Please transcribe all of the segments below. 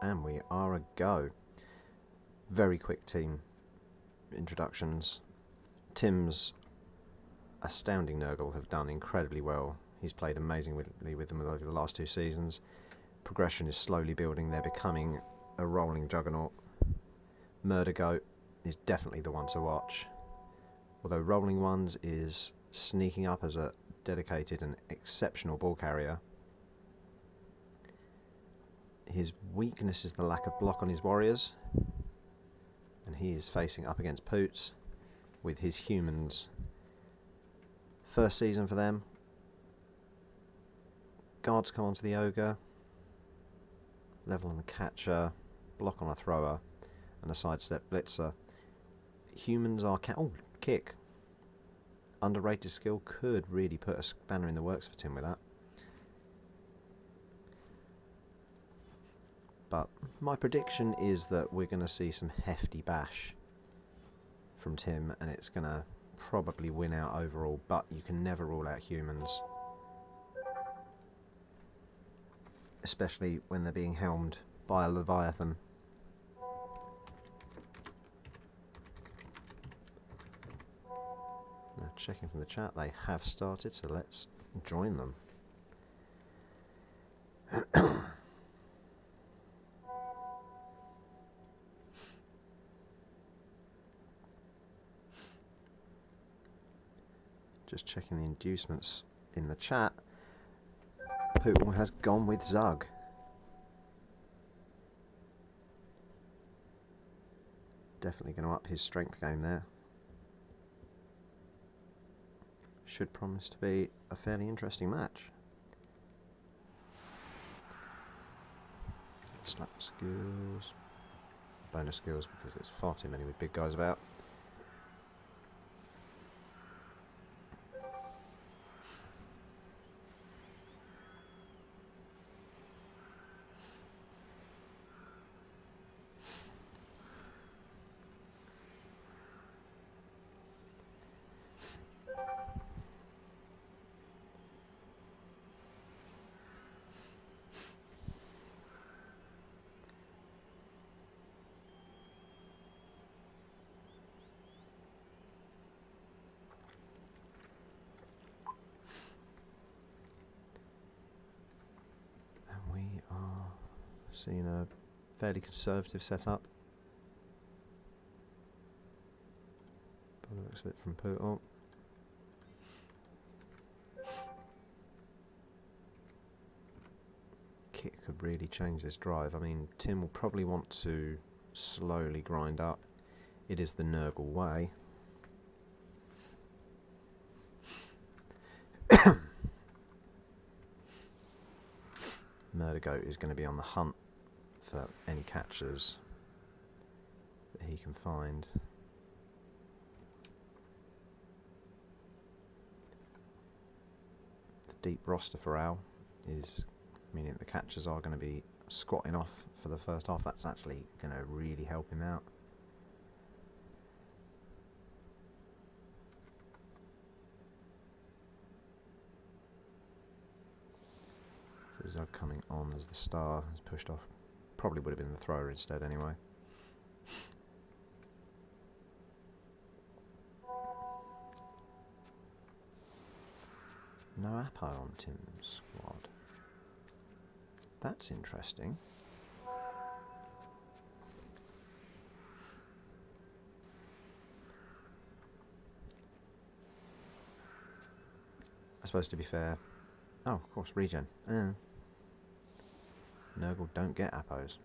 And we are a go. Very quick team introductions. Tim's astounding Nurgle have done incredibly well. He's played amazingly with them over the last 2 seasons. Progression is slowly building. They're becoming a rolling juggernaut. Murder Goat is definitely the one to watch. Although Rolling Ones is sneaking up as a dedicated and exceptional ball carrier. His weakness is the lack of block on his warriors. And he is facing up against Poots with his humans. First season for them. Guards come onto the ogre. Level on the catcher. Block on a thrower. And a sidestep blitzer. Humans are... kick. Underrated skill. Could really put a spanner in the works for Tim with that. But my prediction is that we're going to see some hefty bash from Tim, and it's going to probably win out overall, but you can never rule out humans. Especially when they're being helmed by a Leviathan. Now checking from the chat, they have started, so let's join them. Just checking the inducements in the chat. Pootle has gone with Zug. Definitely going to up his strength game there. Should promise to be a fairly interesting match. Slap skills. Bonus skills because there's far too many with big guys about. Seeing a fairly conservative setup. By the looks of it from Pootle. Kit could really change this drive. I mean, Tim will probably want to slowly grind up. It is the Nurgle way. Murder Goat is going to be on the hunt for any catchers that he can find. The deep roster for Al is meaning that the catchers are going to be squatting off for the first half. That's actually going to really help him out. So Zug coming on as the star has pushed off. Probably would have been the thrower instead anyway. No Apo on Tim's squad. That's interesting. I suppose to be fair... Oh, of course, regen. Nurgle don't get Apos.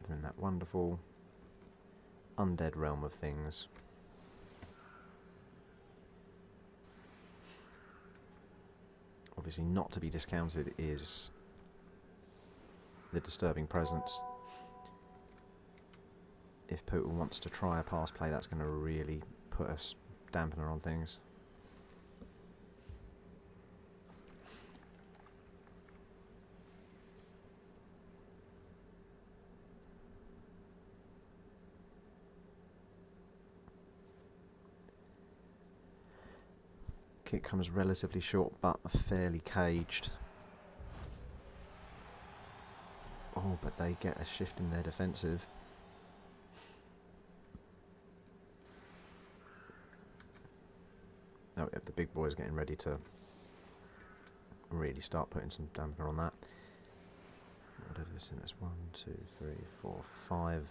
They're in that wonderful undead realm of things. Obviously not to be discounted is the Disturbing Presence. If Pootle wants to try a pass play, that's going to really put a dampener on things. Kit comes relatively short but fairly caged. but they get a shift in their defensive. Oh, yeah, the big boy's getting ready to really start putting some dampener on that. What did I think that's 1, 2, 3, 4, 5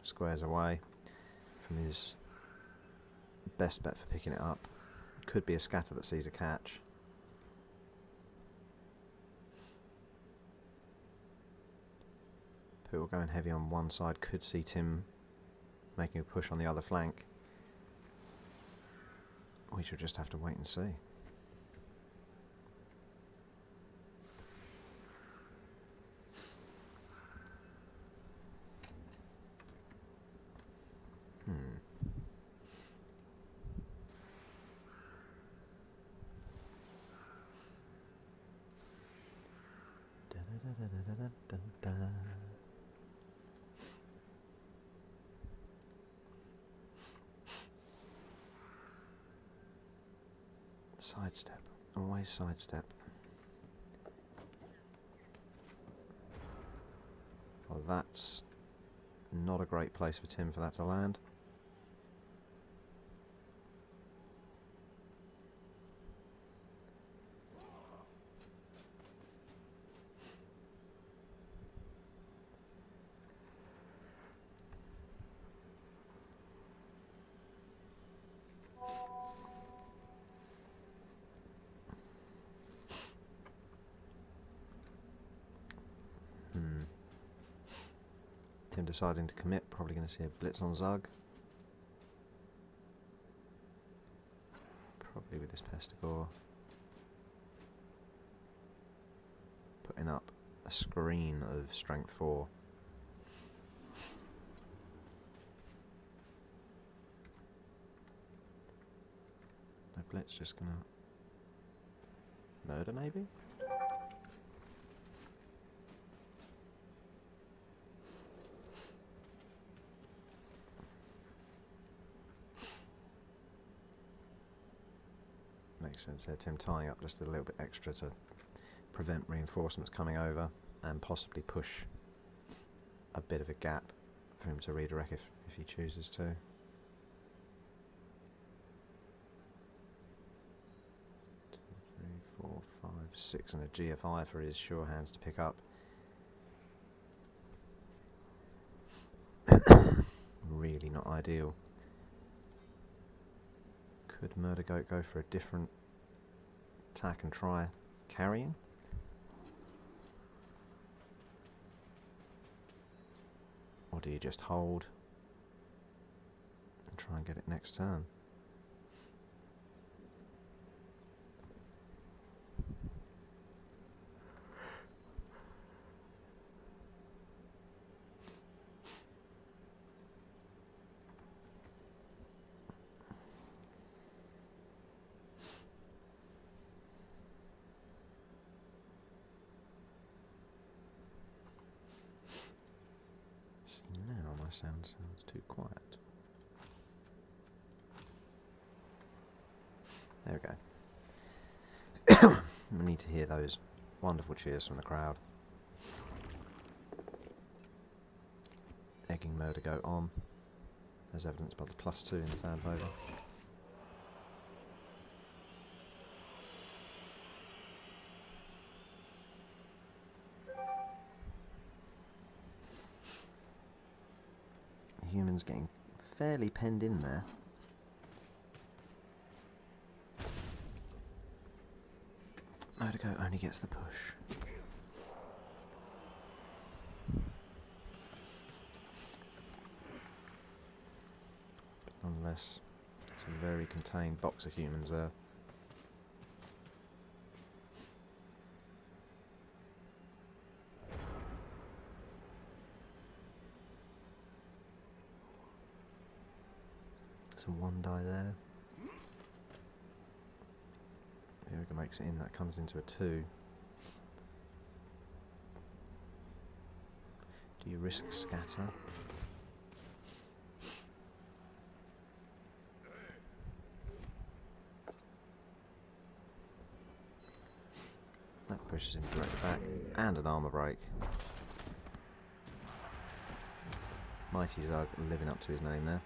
squares away from his best bet for picking it up. Could be a scatter that sees a catch. Poodle going heavy on one side could see Tim making a push on the other flank. We shall just have to wait and see. Sidestep. Always sidestep. Well, that's not a great place for Tim for that to land. Tim deciding to commit, probably going to see a blitz on Zug. Probably with this Pestigore. Putting up a screen of strength 4. No blitz, just going to murder maybe? Makes sense there, Tim tying up just a little bit extra to prevent reinforcements coming over and possibly push a bit of a gap for him to redirect if he chooses to. 2, 3, 4, 5, 6 and a GFI for his sure hands to pick up. Really not ideal. Could Murder Goat go for a different attack and try carrying? Or do you just hold and try and get it next turn? See, now my sound sounds too quiet. There we go. We need to hear those wonderful cheers from the crowd. Egging Murder Goat on, as evidenced by the +2 in the fan voter. Humans getting fairly penned in there. Murder Goat only gets the push. But nonetheless, it's a very contained box of humans there. So 1 die there. Yoga makes it in, that comes into a 2. Do you risk the scatter? That pushes him directly back, and an armour break. Mighty Zug living up to his name there.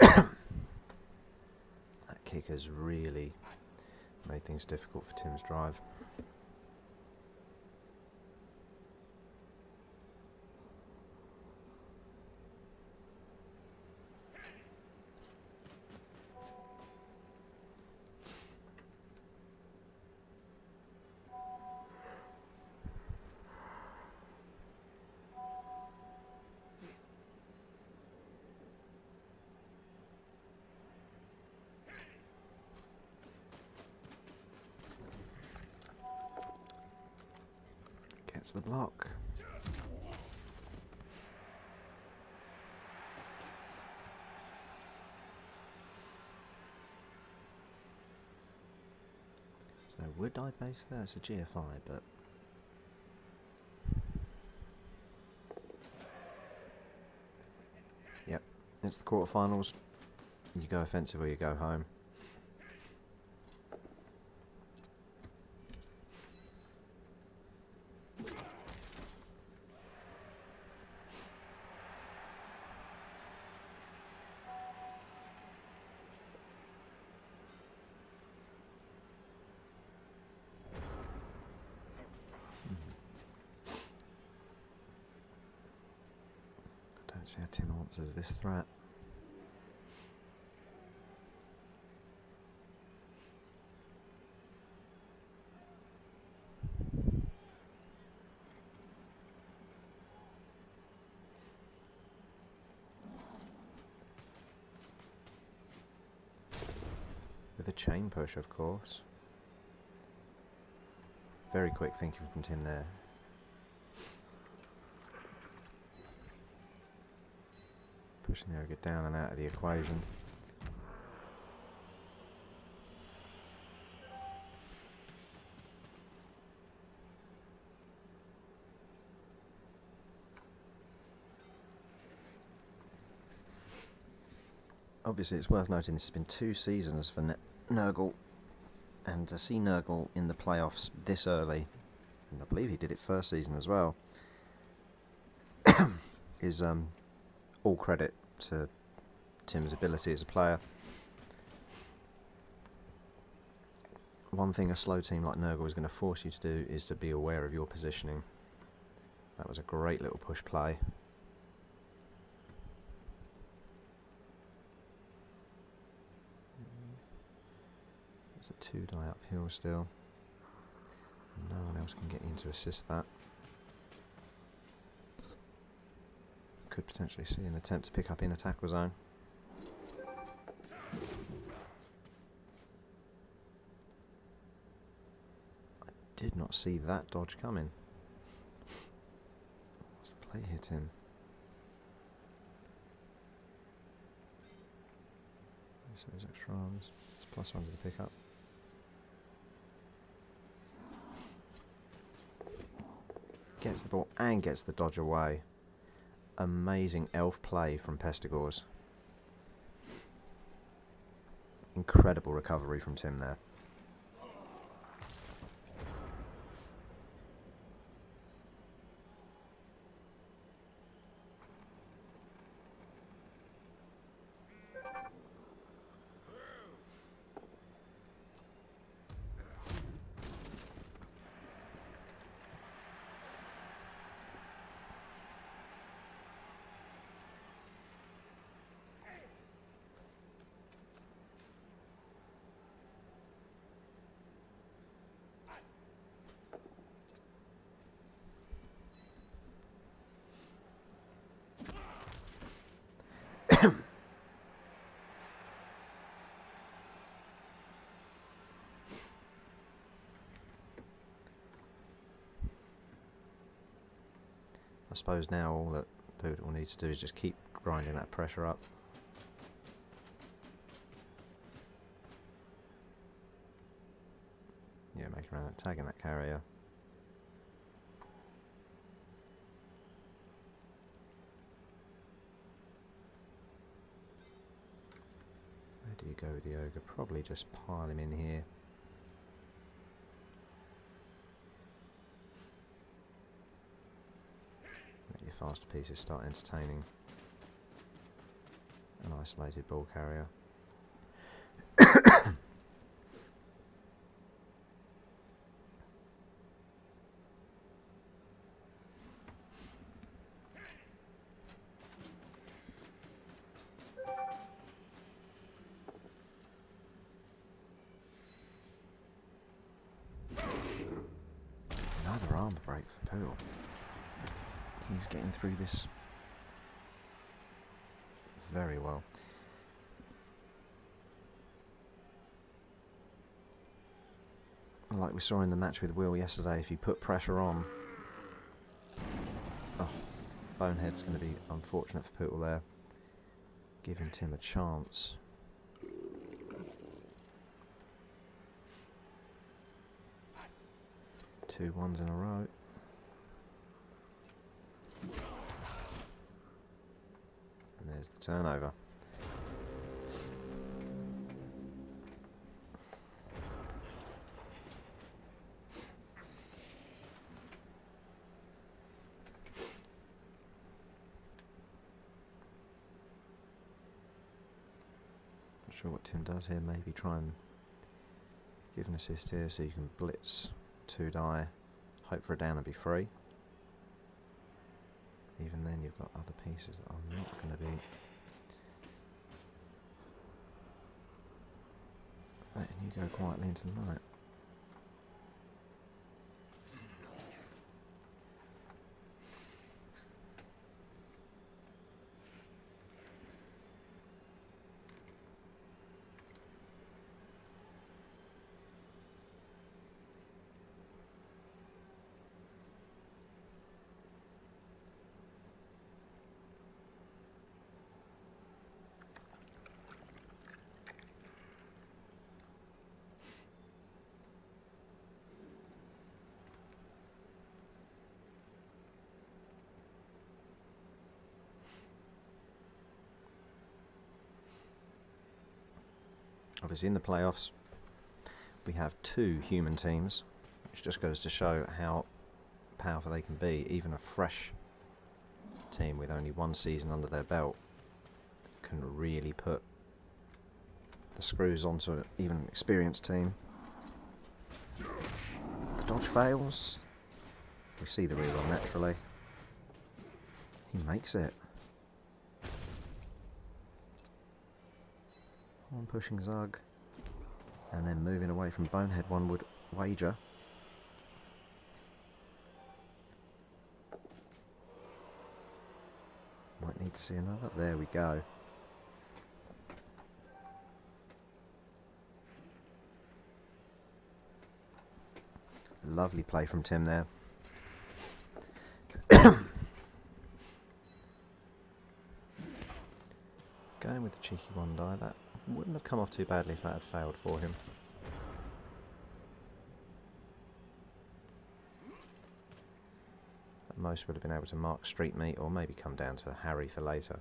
That kick has really made things difficult for Tim's drive. Gets the block. So would I base there? It's a GFI, but yep, it's the quarterfinals. You go offensive or you go home. I don't see how Tim answers this threat. With a chain push, of course. Very quick thinking from Tim there. Pushing the ogre down and out of the equation. Obviously, it's worth noting this has been 2 seasons for Nurgle, and to see Nurgle in the playoffs this early, and I believe he did it first season as well, is all credit to Tim's ability as a player. One thing a slow team like Nurgle is going to force you to do is to be aware of your positioning. That was a great little push play. It's a 2 die uphill still. No one else can get in to assist that. Could potentially see an attempt to pick up in a tackle zone. I did not see that dodge coming. What's the play here, Tim? So those extra arms. It's +1 to the pickup. Gets the ball and gets the dodge away. Amazing elf play from Pestigors. Incredible recovery from Tim there. I suppose now all that Poodle needs to do is just keep grinding that pressure up. Yeah, making around that, tagging that carrier. Where do you go with the ogre? Probably just pile him in here. Let your faster pieces start entertaining an isolated ball carrier. Another armor break for Poodle. He's getting through this very well. Like we saw in the match with Will yesterday, if you put pressure on... Oh, Bonehead's going to be unfortunate for Poodle there. Giving Tim a chance. Two ones in a row. And there's the turnover. Not sure what Tim does here. Maybe try and give an assist here so you can blitz 2 die, hope for a down and be free. Even then you've got other pieces that are not going to be letting you go quietly into the night. Obviously in the playoffs we have 2 human teams, which just goes to show how powerful they can be. Even a fresh team with only 1 season under their belt can really put the screws onto even an experienced team. The dodge fails. We see the reroll naturally. He makes it. One pushing Zug, and then moving away from Bonehead, one would wager. Might need to see another. There we go. Lovely play from Tim there. Going with the cheeky 1 die, that wouldn't have come off too badly if that had failed for him. At most would have been able to mark street meat or maybe come down to Harry for later.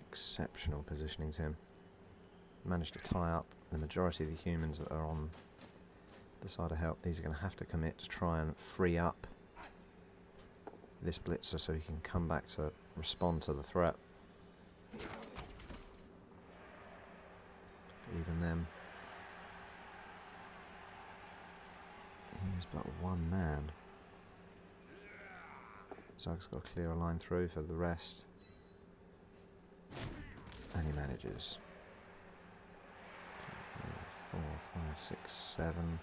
Exceptional positioning, Tim. Managed to tie up the majority of the humans that are on the side of help. These are going to have to commit to try and free up this blitzer so he can come back to respond to the threat. Even then, he is but 1 man. Zug's got to clear a line through for the rest, and he manages. 4, 5, 6, 7.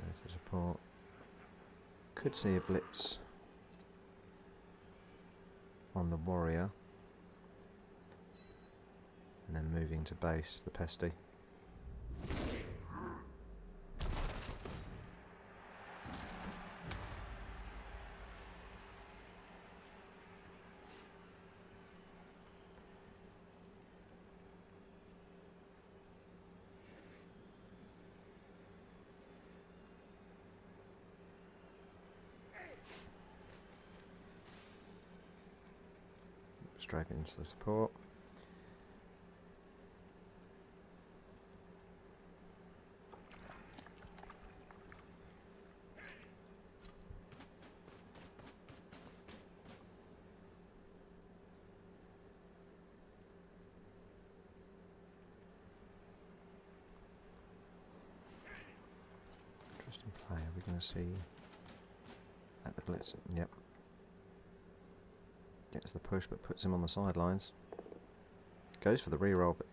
There to support. Could see a blitz on the warrior, and then moving to base the pesty. drag it into the support. Interesting play. Are we going to see at the blitz? Yep. Gets the push but puts him on the sidelines. Goes for the reroll but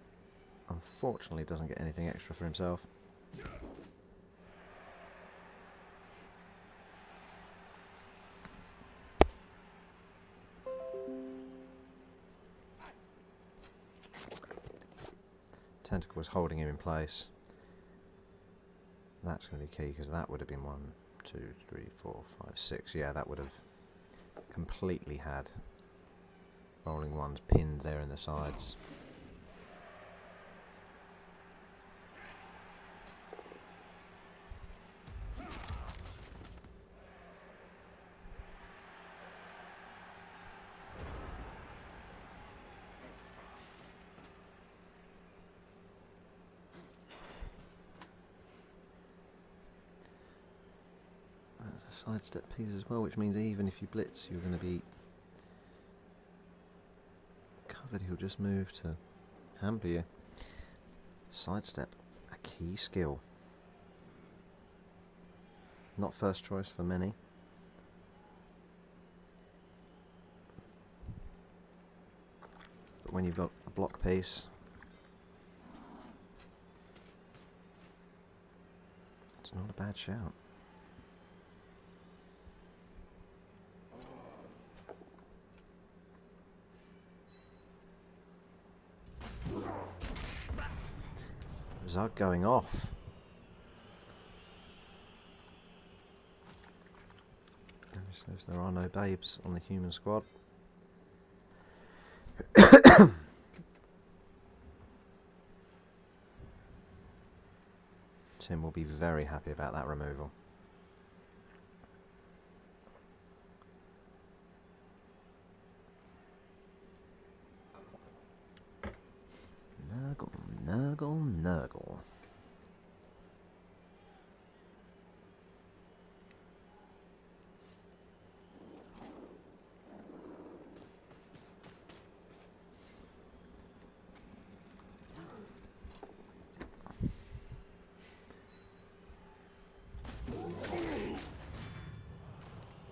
unfortunately doesn't get anything extra for himself. Tentacle was holding him in place. That's going to be key because that would have been 1, 2, 3, 4, 5, 6. Yeah, that would have completely had rolling ones pinned there in the sides. Sidestep piece as well, which means even if you blitz, you're going to be covered. He'll just move to hamper you. Sidestep, a key skill. Not first choice for many. But when you've got a block piece, it's not a bad shout. Zug going off. Says there are no babes on the human squad. Tim will be very happy about that removal. Nurgle, Nurgle, Nurgle.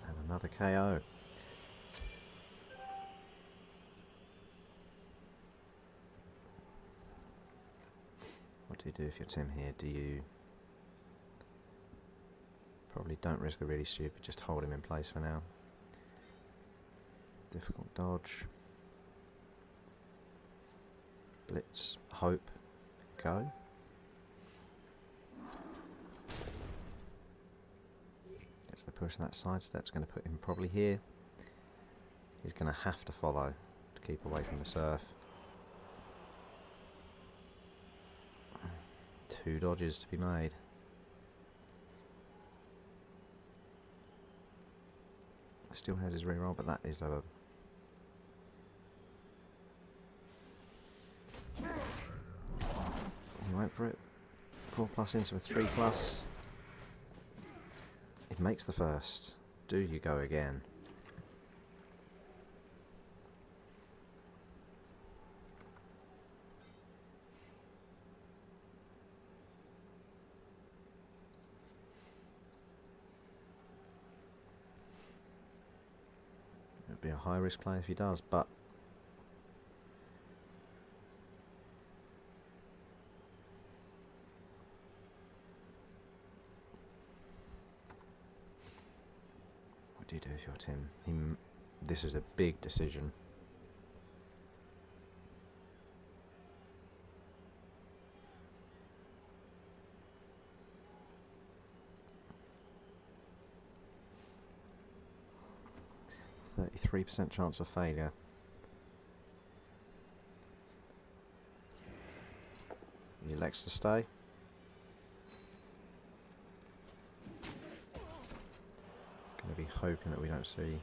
And another KO. What do you do if you're Tim here? Do you probably don't risk the really stupid, just hold him in place for now. Difficult dodge. Blitz, hope, go. Gets the push, that sidestep's going to put him probably here. He's going to have to follow to keep away from the surf. 2 dodges to be made. Still has his reroll, but that is over. He went for it. 4+ into a 3+. It makes the first. Do you go again? It would be a high risk play if he does, but what do you do if you're Tim? This is a big decision. %33% chance of failure. He elects to stay. Going to be hoping that we don't see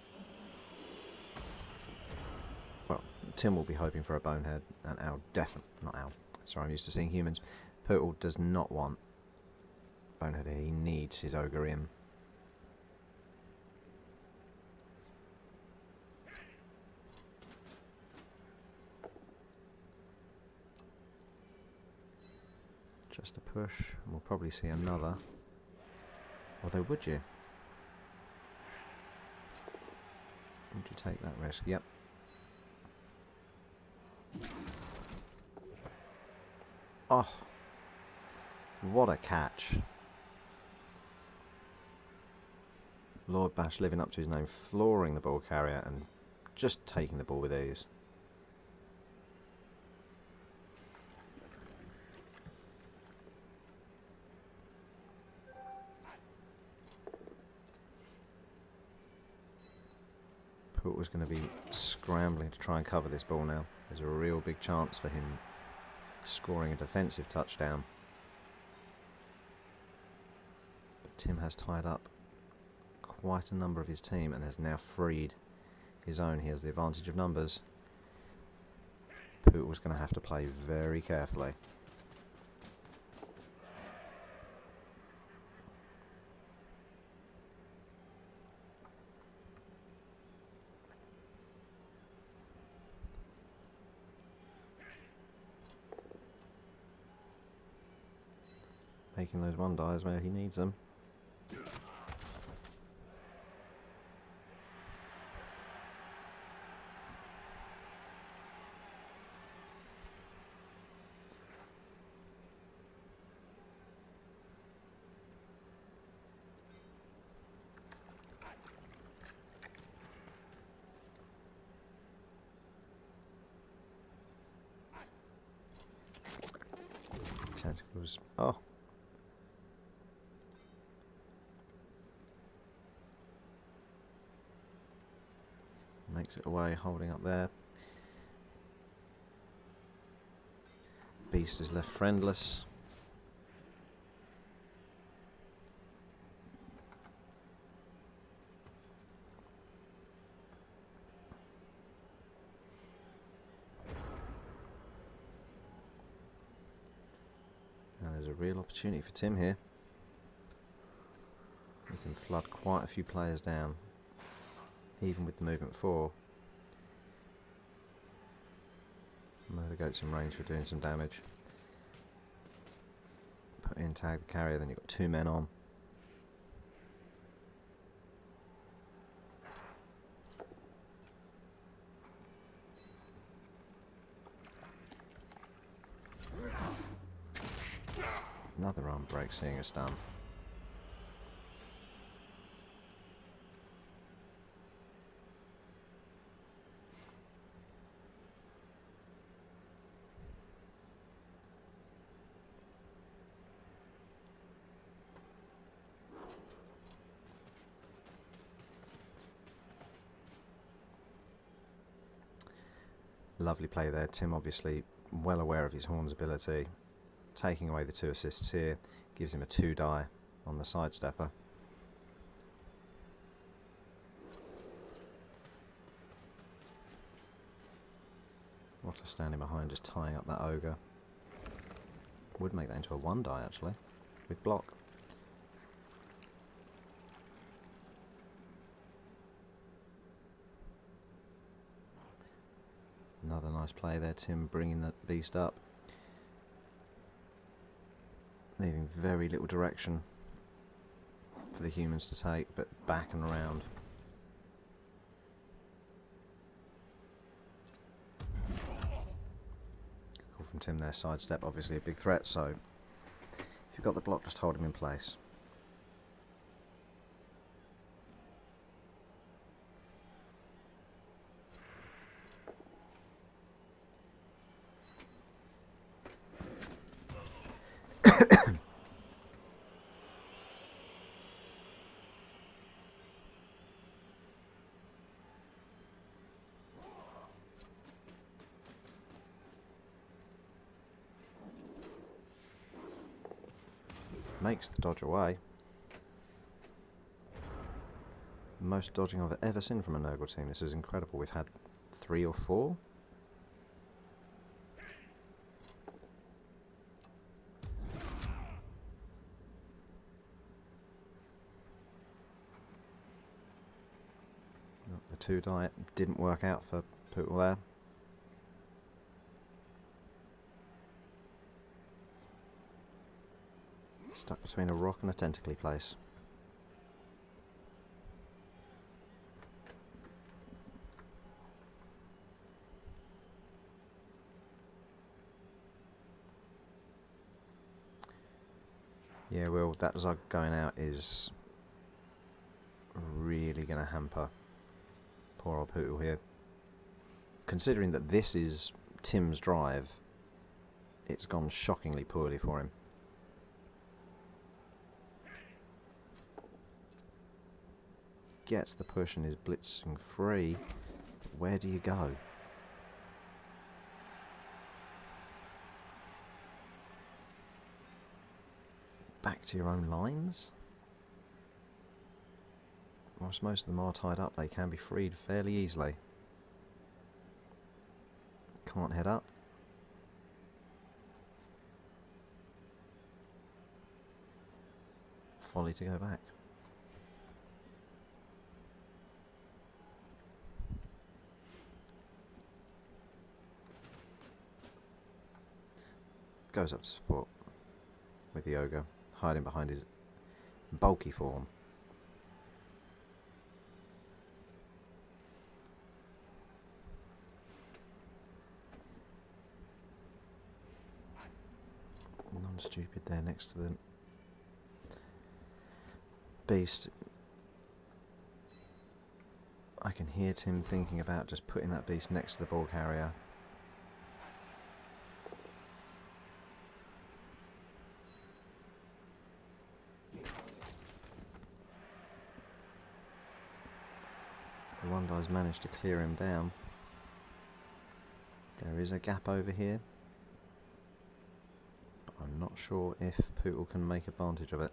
well, Tim will be hoping for a bonehead, and Al not Al, sorry, I'm used to seeing humans. Poodle does not want bonehead here, he needs his ogre in. Just a push, and we'll probably see another. Although, would you? Would you take that risk? Yep. Oh, what a catch. Lord Bash living up to his name, flooring the ball carrier and just taking the ball with ease. Poot was going to be scrambling to try and cover this ball now. There's a real big chance for him scoring a defensive touchdown. But Tim has tied up quite a number of his team and has now freed his own. He has the advantage of numbers. Poot was going to have to play very carefully. Making those one dies where he needs them. Tentacles. Oh. Makes it away, holding up there. Beast is left friendless. Now there's a real opportunity for Tim here. He can flood quite a few players down, even with the movement 4. Murder Goat's in range for doing some damage. Put in, tag the carrier, then you've got 2 men on. Another arm break, seeing a stun. Lovely play there. Tim obviously well aware of his Horn's ability. Taking away the 2 assists here gives him a 2 die on the sidestepper. Rotter standing behind, just tying up that ogre. Would make that into a 1 die actually, with block. Another nice play there, Tim bringing that beast up. Leaving very little direction for the humans to take, but back and around. Good call from Tim there, sidestep, obviously a big threat, so if you've got the block, just hold him in place. Makes the dodge away. Most dodging I've ever seen from a Nurgle team. This is incredible. We've had 3 or 4. The 2 die didn't work out for Pootle there. Stuck between a rock and a tentacly place. Yeah, well, that Zug going out is really going to hamper poor old Pootle here. Considering that this is Tim's drive, it's gone shockingly poorly for him. Gets the push and is blitzing free. Where do you go? Back to your own lines? Whilst most of them are tied up, they can be freed fairly easily. Can't head up. Folly to go back. Goes up to support with the ogre, hiding behind his bulky form. Non-stupid there next to the beast. I can hear Tim thinking about just putting that beast next to the ball carrier. The one guy's managed to clear him down. There is a gap over here, but I'm not sure if Pootle can make advantage of it.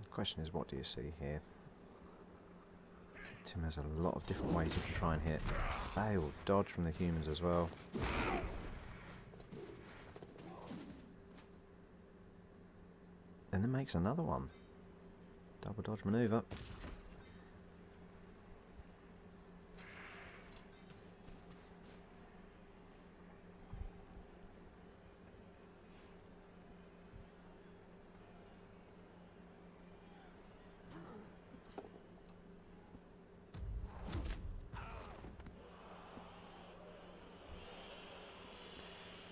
The question is, what do you see here? Tim has a lot of different ways he can try and hit. Failed dodge from the humans as well. And then makes another one. Double dodge maneuver.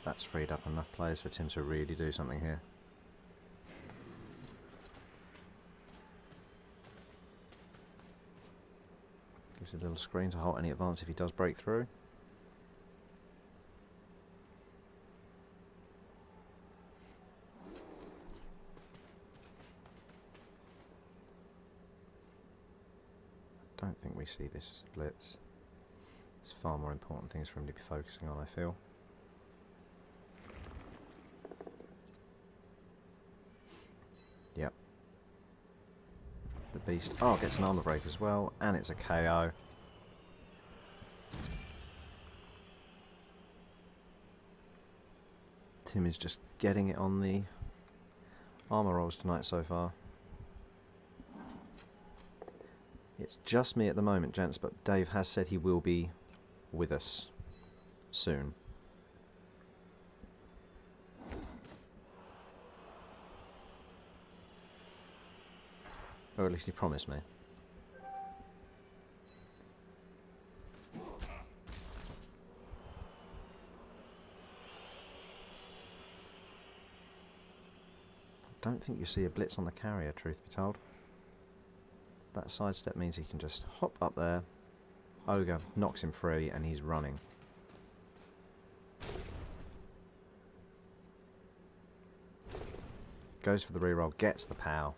That's freed up enough players for Tim to really do something here. Gives a little screen to halt any advance if he does break through. I don't think we see this as a blitz. There's far more important things for him to be focusing on, I feel. Yep. The beast. Oh, gets an armor break as well, and it's a KO. Tim is just getting it on the armor rolls tonight so far. It's just me at the moment, gents, but Dave has said he will be with us soon. Or at least he promised me. I don't think you see a blitz on the carrier, truth be told. That sidestep means he can just hop up there. Ogre knocks him free and he's running. Goes for the reroll, gets the POW.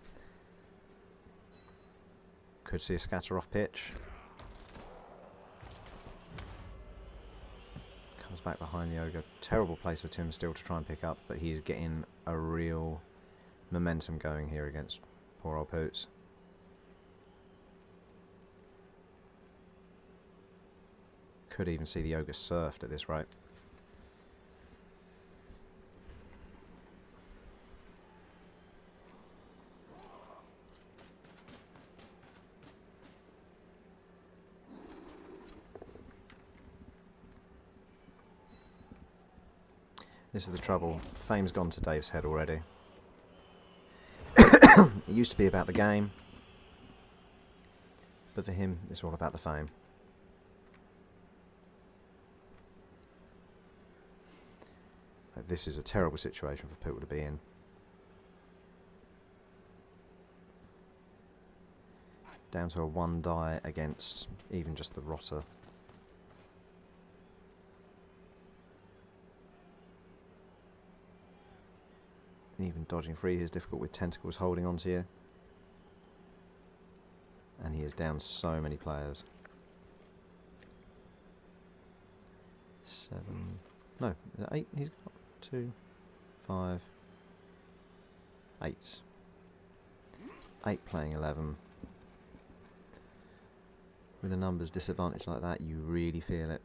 Could see a scatter off pitch. Comes back behind the ogre. Terrible place for Tim still to try and pick up, but he's getting a real momentum going here against poor old Poots. Could even see the ogre surfed at this rate. This is the trouble. Fame's gone to Dave's head already. It used to be about the game, but for him, it's all about the fame. This is a terrible situation for people to be in. Down to a 1 die against even just the rotter. Even dodging free is difficult with tentacles holding onto you. And he is down so many players. 7. No, 8. He's got 2, 5, 8. 8 playing 11. With a numbers disadvantage like that, you really feel it.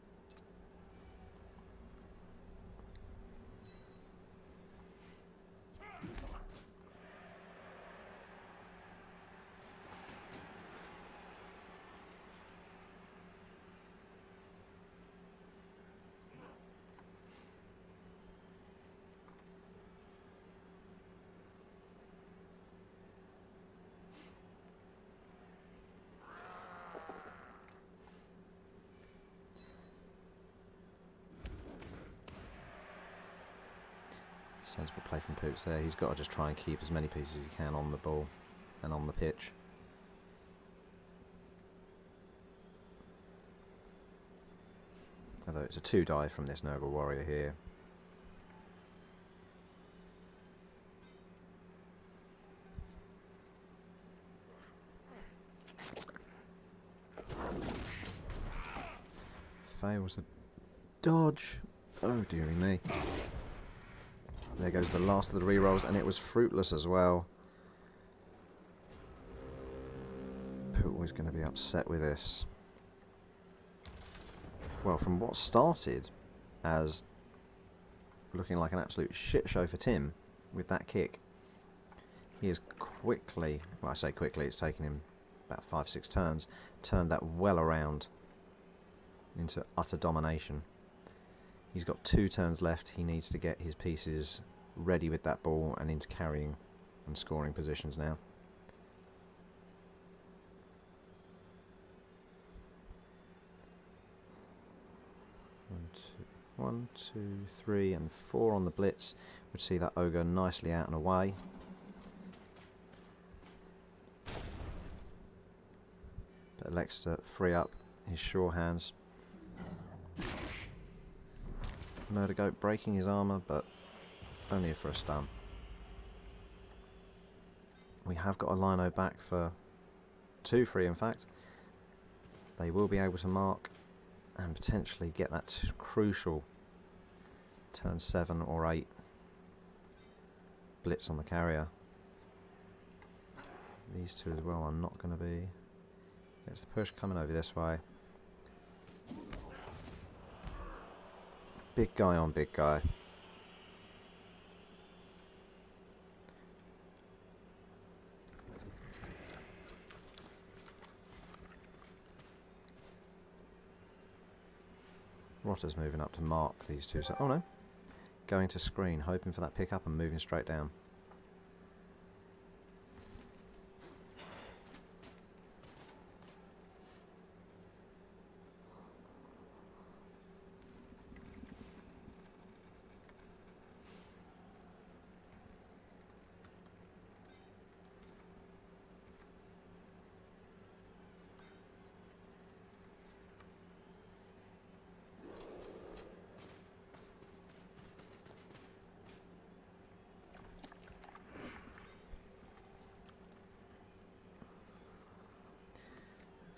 Sensible play from Poots there. He's got to just try and keep as many pieces as he can on the ball and on the pitch. Although it's a 2 die from this Nurgle warrior here. Fails the dodge. Oh dearie me. There goes the last of the rerolls, and it was fruitless as well. Poot was going to be upset with this. Well, from what started as looking like an absolute shit show for Tim with that kick, he has quickly, well I say quickly, it's taken him about 5-6 turns, turned that well around into utter domination. He's got 2 turns left. He needs to get his pieces ready with that ball and into carrying and scoring positions now. One, two, 3 and 4 on the blitz. Would see that ogre nicely out and away. But elects to free up his sure hands. Murder Goat breaking his armour, but only for a stun. We have got a Lino back for 2 free, in fact. They will be able to mark and potentially get that crucial turn 7 or 8 blitz on the carrier. These 2 as well are not going to be. It's the push coming over this way. Big guy on big guy. Rotter's moving up to mark these 2. So, oh no. Going to screen, hoping for that pickup and moving straight down.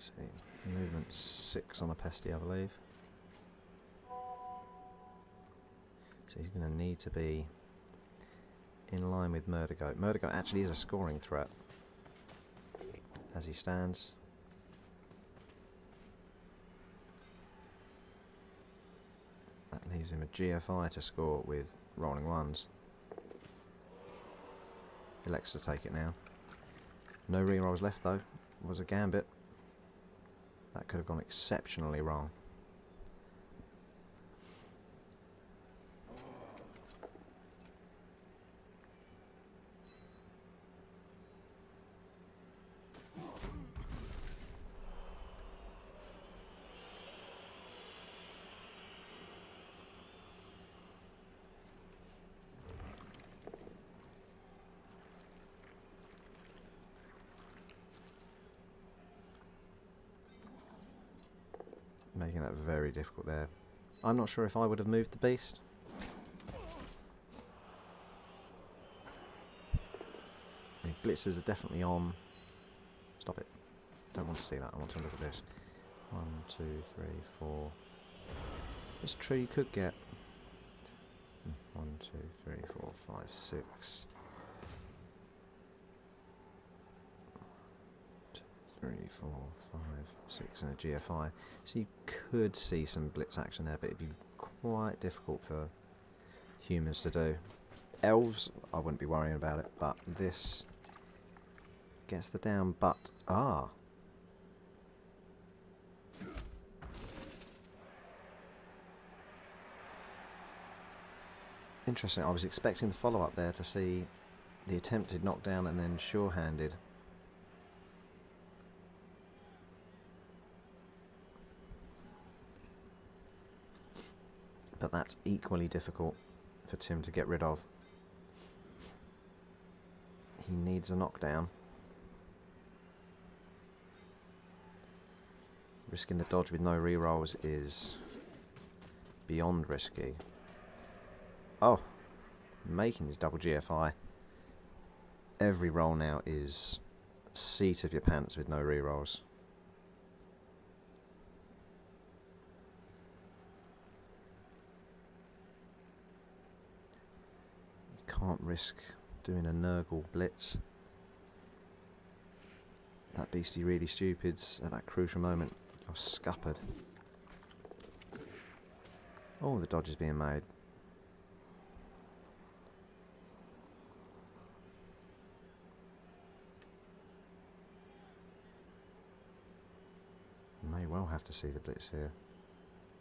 see. Movement 6 on a pesty, I believe. So he's going to need to be in line with Murdergoat. Murdergoat actually is a scoring threat as he stands. That leaves him a GFI to score with rolling ones. He elects to take it now. No rerolls left though. Was a gambit. That could have gone exceptionally wrong. Making that very difficult there. I'm not sure if I would have moved the beast. I mean, blitzers are definitely on. Stop it. Don't want to see that. I want to look at this. 1, 2, 3, 4. This tree could get 1, 2, 3, 4, 5, 6. 3, 4, 5, 6 and a GFI. So you could see some blitz action there, but it'd be quite difficult for humans to do. Elves, I wouldn't be worrying about it, but this gets the down, but interesting. I was expecting the follow-up there to see the attempted knockdown and then sure-handed. But that's equally difficult for Tim to get rid of. He needs a knockdown. Risking the dodge with no rerolls is beyond risky. Oh, making his double GFI. Every roll now is seat of your pants with no rerolls. Can't risk doing a Nurgle blitz. That beastie really stupid's at that crucial moment. You're scuppered. Oh, the dodge is being made. May well have to see the blitz here.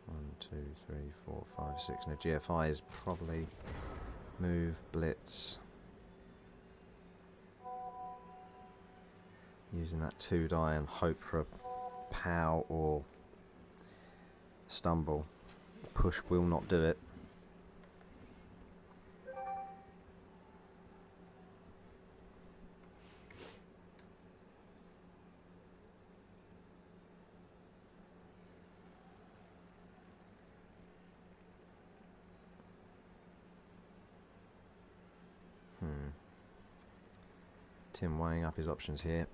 1, 2, 3, 4, 5, 6. And a GFI is probably move, blitz. Using that 2 die and hope for a pow or stumble. Push will not do it. Tim weighing up his options here.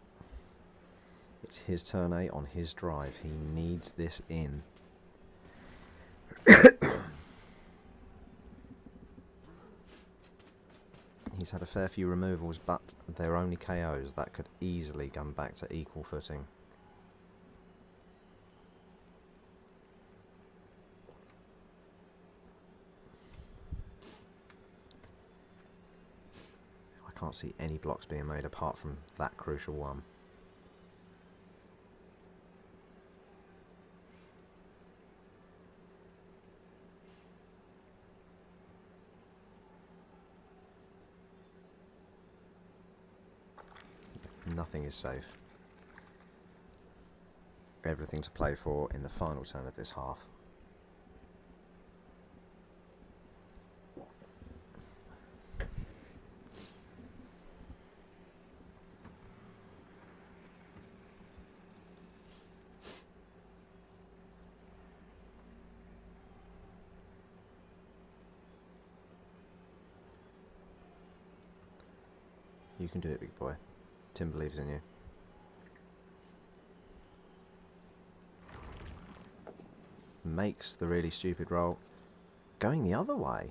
It's his turn 8 on his drive. He needs this in. He's had a fair few removals, but they're only KOs. That could easily come back to equal footing. I can't see any blocks being made apart from that crucial one. Nothing is safe. Everything to play for in the final turn of this half. You can do it, big boy. Tim believes in you. makes the really stupid roll. Going the other way.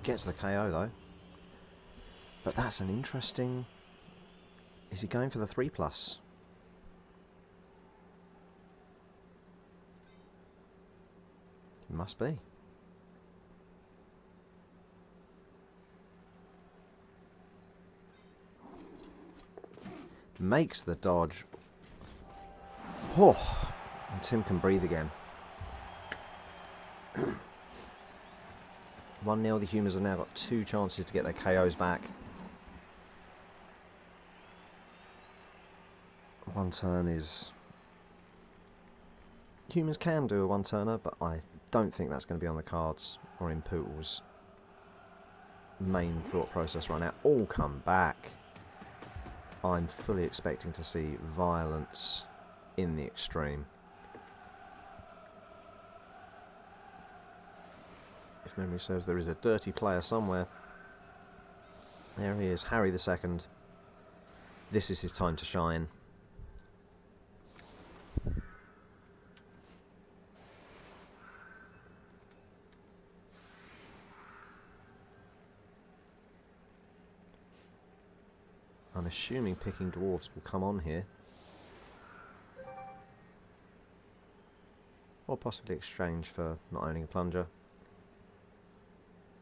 Gets the KO though. But that's an interesting... Is he going for the 3+? Must be. Makes the dodge. Oh, and Tim can breathe again. 1-0, the humans have now got 2 chances to get their KOs back. One turn is... Humans can do a one-turner, but I don't think that's going to be on the cards or in Pootle's main thought process right now. All come back. I'm fully expecting to see violence in the extreme. If memory serves, there is a dirty player somewhere. There he is, Harry II. This is his time to shine. I'm assuming picking dwarves will come on here. Or possibly exchange for not owning a plunger.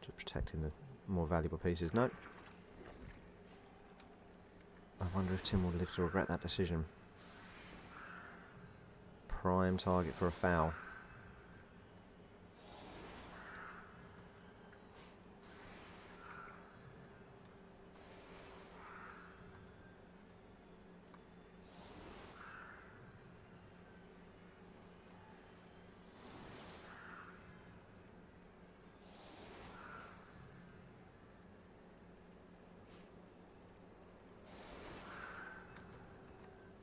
Just protecting the more valuable pieces. No. I wonder if Tim will live to regret that decision. Prime target for a foul.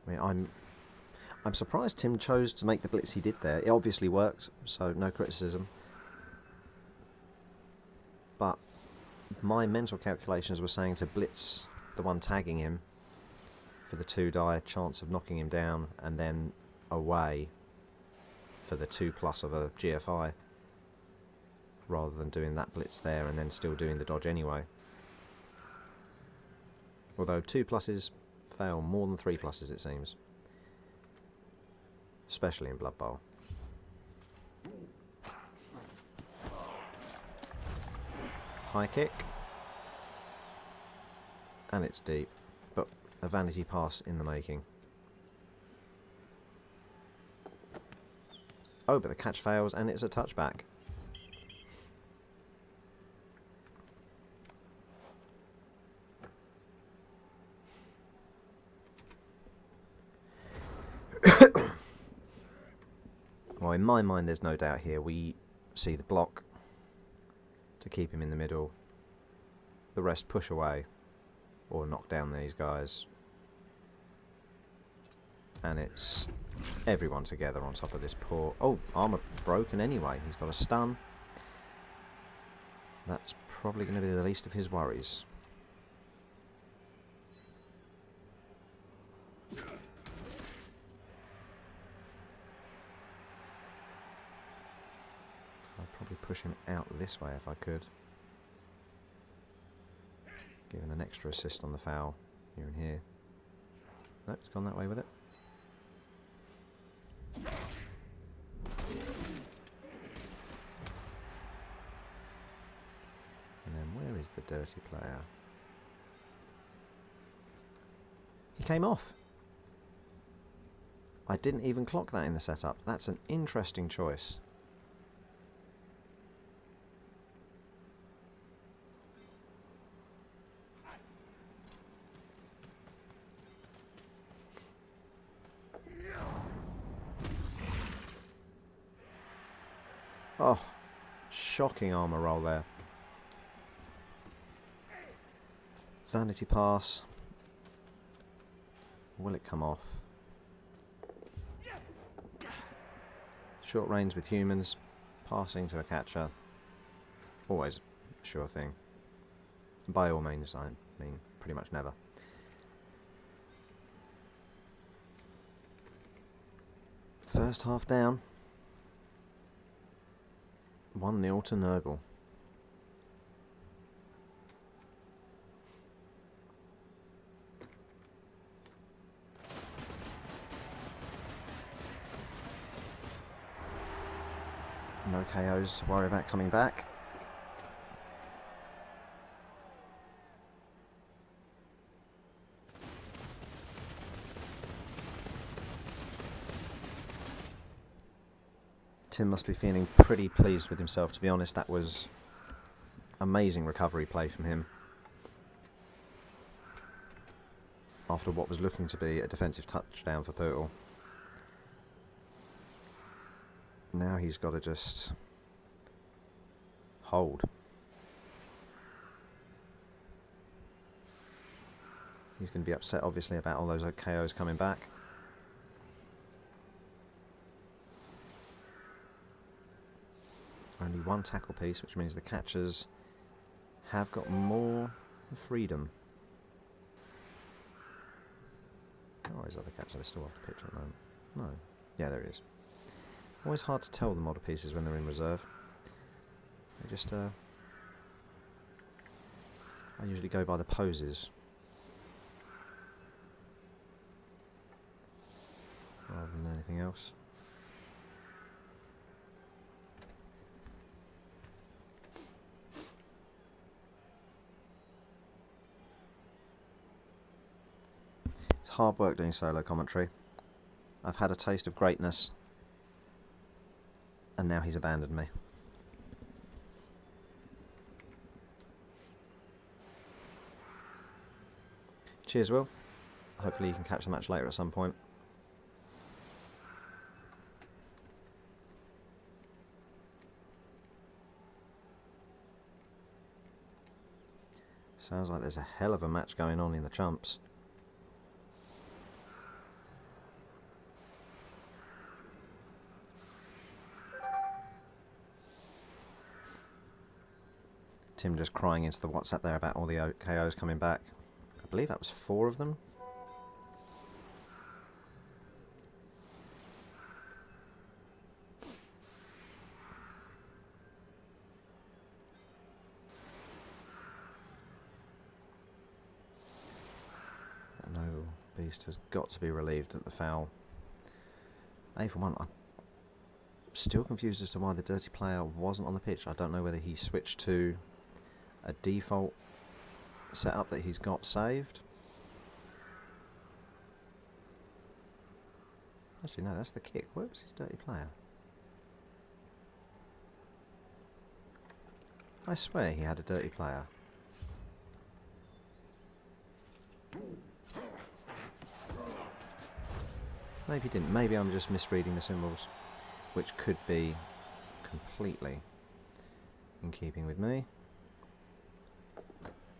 I mean, I'm surprised Tim chose to make the blitz he did there. It obviously worked, so no criticism. But my mental calculations were saying to blitz the one tagging him for the 2 die chance of knocking him down, and then away for the 2+ of a GFI, rather than doing that blitz there and then still doing the dodge anyway. Although 2+s fail more than 3+s, it seems. Especially in Blood Bowl. High kick. And it's deep. But a vanity pass in the making. Oh, but the catch fails and it's a touchback. Well, in my mind, there's no doubt here. We see the block to keep him in the middle. The rest push away or knock down these guys. And it's everyone together on top of this poor... Oh, armour broken anyway. He's got a stun. That's probably going to be the least of his worries. I'd probably push him out this way if I could. Giving an extra assist on the foul here and here. No, it's gone that way with it. And then where is the dirty player? He came off. I didn't even clock that in the setup. That's an interesting choice. Oh, shocking armour roll there. Vanity pass. Will it come off? Short range with humans. Passing to a catcher. Always a sure thing. By all means, I mean pretty much never. First half down. 1-0 to Nurgle. No KOs to worry about coming back. Tim must be feeling pretty pleased with himself, to be honest. That was amazing recovery play from him after what was looking to be a defensive touchdown for Poodle. Now he's got to just hold. He's going to be upset, obviously, about all those KOs coming back. Only one tackle piece, which means the catchers have got more freedom. Oh, is other catcher? They're still off the pitch at the moment. No. Yeah, there he is. Always hard to tell the model pieces when they're in reserve. They just, I usually go by the poses rather than anything else. It's hard work doing solo commentary. I've had a taste of greatness, and now he's abandoned me. Cheers, Will. Hopefully you can catch the match later at some point. Sounds like there's a hell of a match going on in the chumps. Tim just crying into the WhatsApp there about all the KOs coming back. I believe that was 4 of them. That Nurgle beast has got to be relieved at the foul. For one, I'm still confused as to why the dirty player wasn't on the pitch. I don't know whether he switched to a default setup that he's got saved. Actually, no, that's the kick. Where was his dirty player? I swear he had a dirty player. Maybe he didn't. Maybe I'm just misreading the symbols, which could be completely in keeping with me.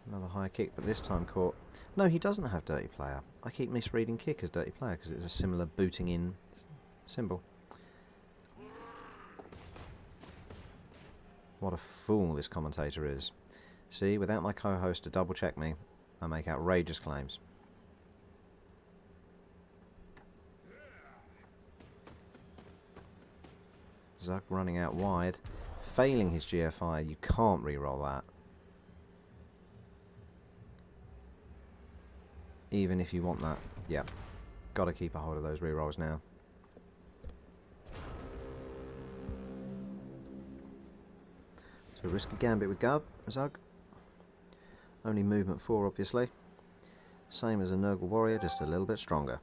Another high kick, but this time caught. No, he doesn't have dirty player. I keep misreading kick as dirty player because it's a similar booting in symbol. What a fool this commentator is. See, without my co-host to double check me, I make outrageous claims. Zug running out wide, failing his GFI. You can't re-roll that. Even if you want that. Yeah. Got to keep a hold of those re-rolls now. So risky gambit with Zug. Only movement 4, obviously. Same as a Nurgle warrior, just a little bit stronger.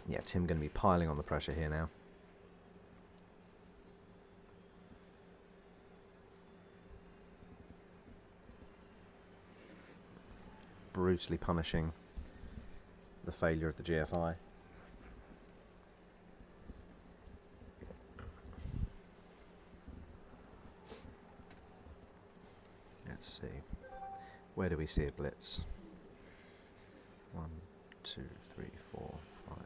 Yeah, Tim going to be piling on the pressure here now. Brutally punishing the failure of the GFI. Let's see. Where do we see a blitz? 1, 2, 3, 4, 5.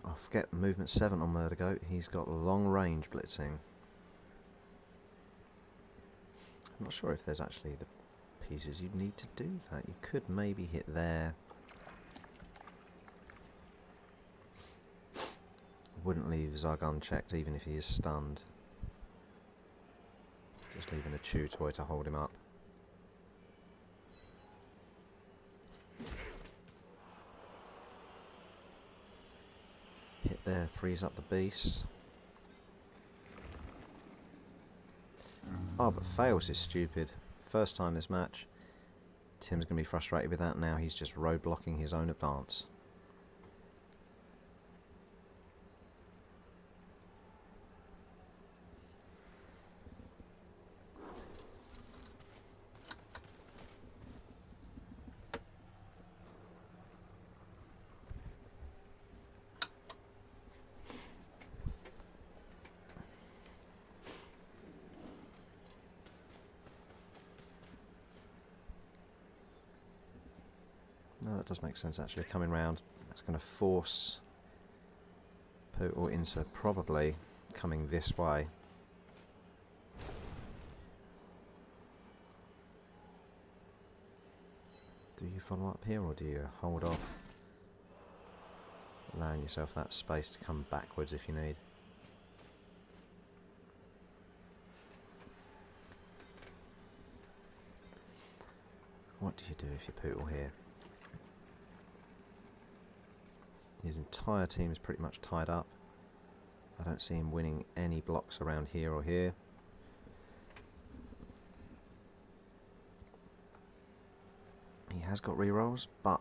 I forget movement 7 on Murder Goat. He's got long range blitzing. I'm not sure if there's actually the pieces you'd need to do that. You could maybe hit there. Wouldn't leave Zug unchecked even if he is stunned. Just leaving a chew toy to hold him up. Hit there, frees up the beast. Oh, but fails is stupid. First time this match. Tim's going to be frustrated with that now. He's just roadblocking his own advance. No, that does make sense actually. Coming round, that's going to force Poodle into probably coming this way. Do you follow up here or do you hold off? Allowing yourself that space to come backwards if you need. What do you do if you Poodle here? His entire team is pretty much tied up. I don't see him winning any blocks around here or here. He has got rerolls, but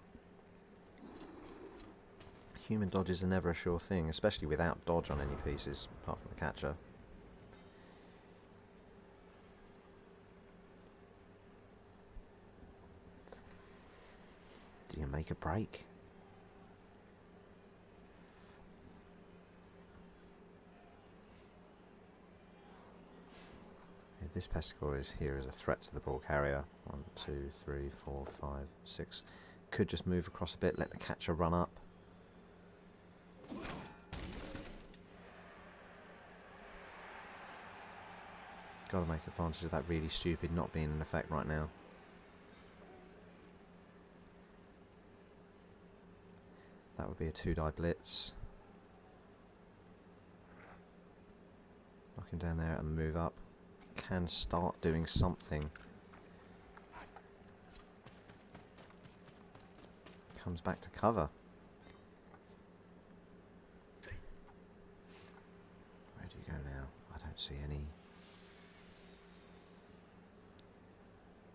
human dodges are never a sure thing, especially without dodge on any pieces, apart from the catcher. Do you make a break? This Pestigore is here as a threat to the ball carrier. 1, 2, 3, 4, 5, 6. Could just move across a bit, let the catcher run up. Got to make advantage of that really stupid not being in effect right now. That would be a 2-die blitz. Knock him down there and move up. Can start doing something. Comes back to cover. Where do you go now? I don't see any.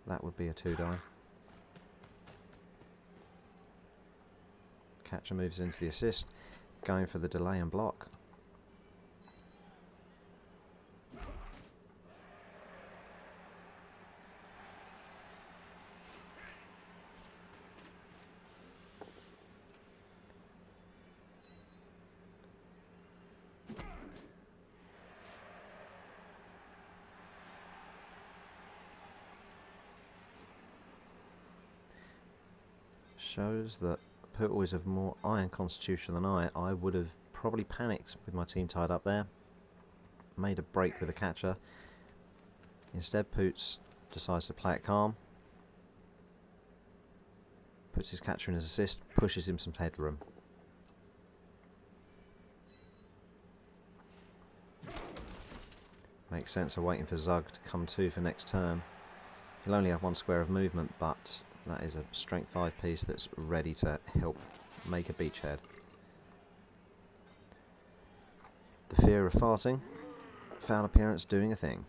That would be a 2-die. Catcher moves into the assist, going for the delay and block. Shows that Poodle is of more iron constitution than I would have probably panicked with my team tied up there. Made a break with the catcher. Instead, Poots decides to play it calm. Puts his catcher in his assist, pushes him some headroom. Makes sense of waiting for Zug to come to for next turn. He'll only have 1 square of movement, but that is a strength 5 piece that's ready to help make a beachhead. The fear of farting. Foul appearance doing a thing.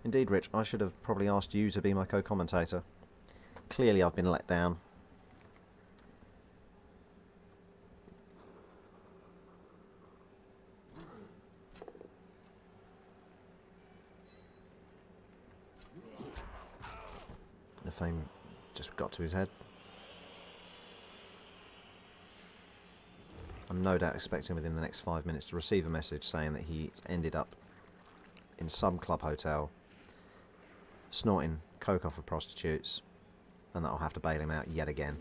Indeed, Rich, I should have probably asked you to be my co-commentator. Clearly I've been let down. fame just got to his head. I'm no doubt expecting within the next 5 minutes to receive a message saying that he's ended up in some club hotel snorting coke off of prostitutes, and that I'll have to bail him out yet again.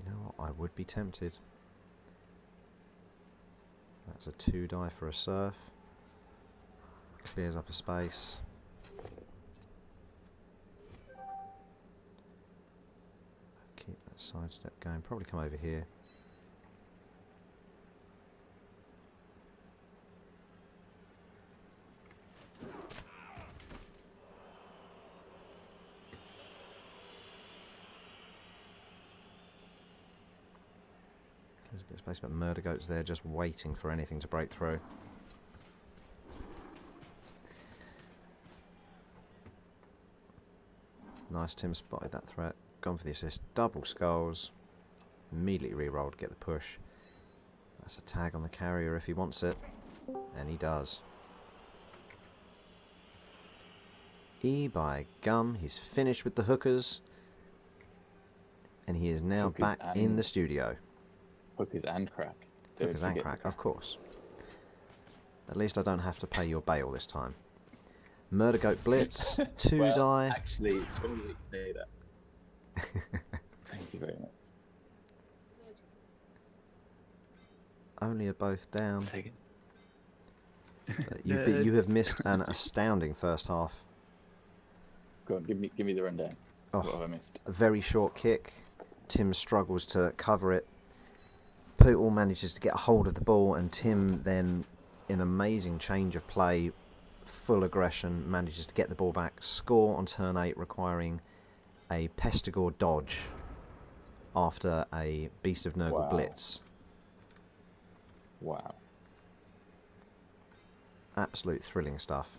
You know what? I would be tempted. That's a 2 die for a surf. Clears up a space. Keep that sidestep going. Probably come over here. There's a bit of space, but Murder Goat's there just waiting for anything to break through. Nice, Tim spotted that threat. Gone for the assist. Double skulls. Immediately re-rolled, get the push. That's a tag on the carrier if he wants it. And he does. E by gum. He's finished with the hookers. And he is now back in the studio. Hookers and crack. Hookers and crack, of course. At least I don't have to pay your bail this time. Murder Goat Blitz, 2 well, die. Actually, it's probably you say that. Thank you very much. Only are both down. Take it. You have missed an astounding first half. Go on, give me the rundown. What have I missed? A very short kick. Tim struggles to cover it. Pootle manages to get a hold of the ball, and Tim then, in amazing change of play, full aggression, manages to get the ball back, score on turn 8, requiring a Pestigore dodge after a Beast of Nurgle blitz. Wow. Absolute thrilling stuff.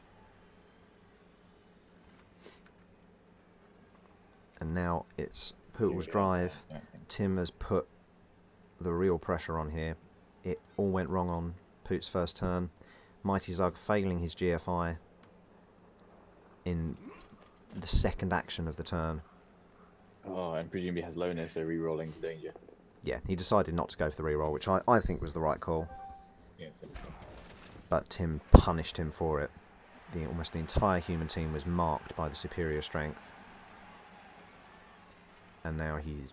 And now it's Pootle's drive. Tim has put the real pressure on here. It all went wrong on Poot's first turn. Mighty Zug failing his GFI in the second action of the turn. Oh, and presumably has lowness, so re-rolling's danger. Yeah, he decided not to go for the reroll, which I think was the right call. Yeah, so. But Tim punished him for it. Almost the entire human team was marked by the superior strength. And now he's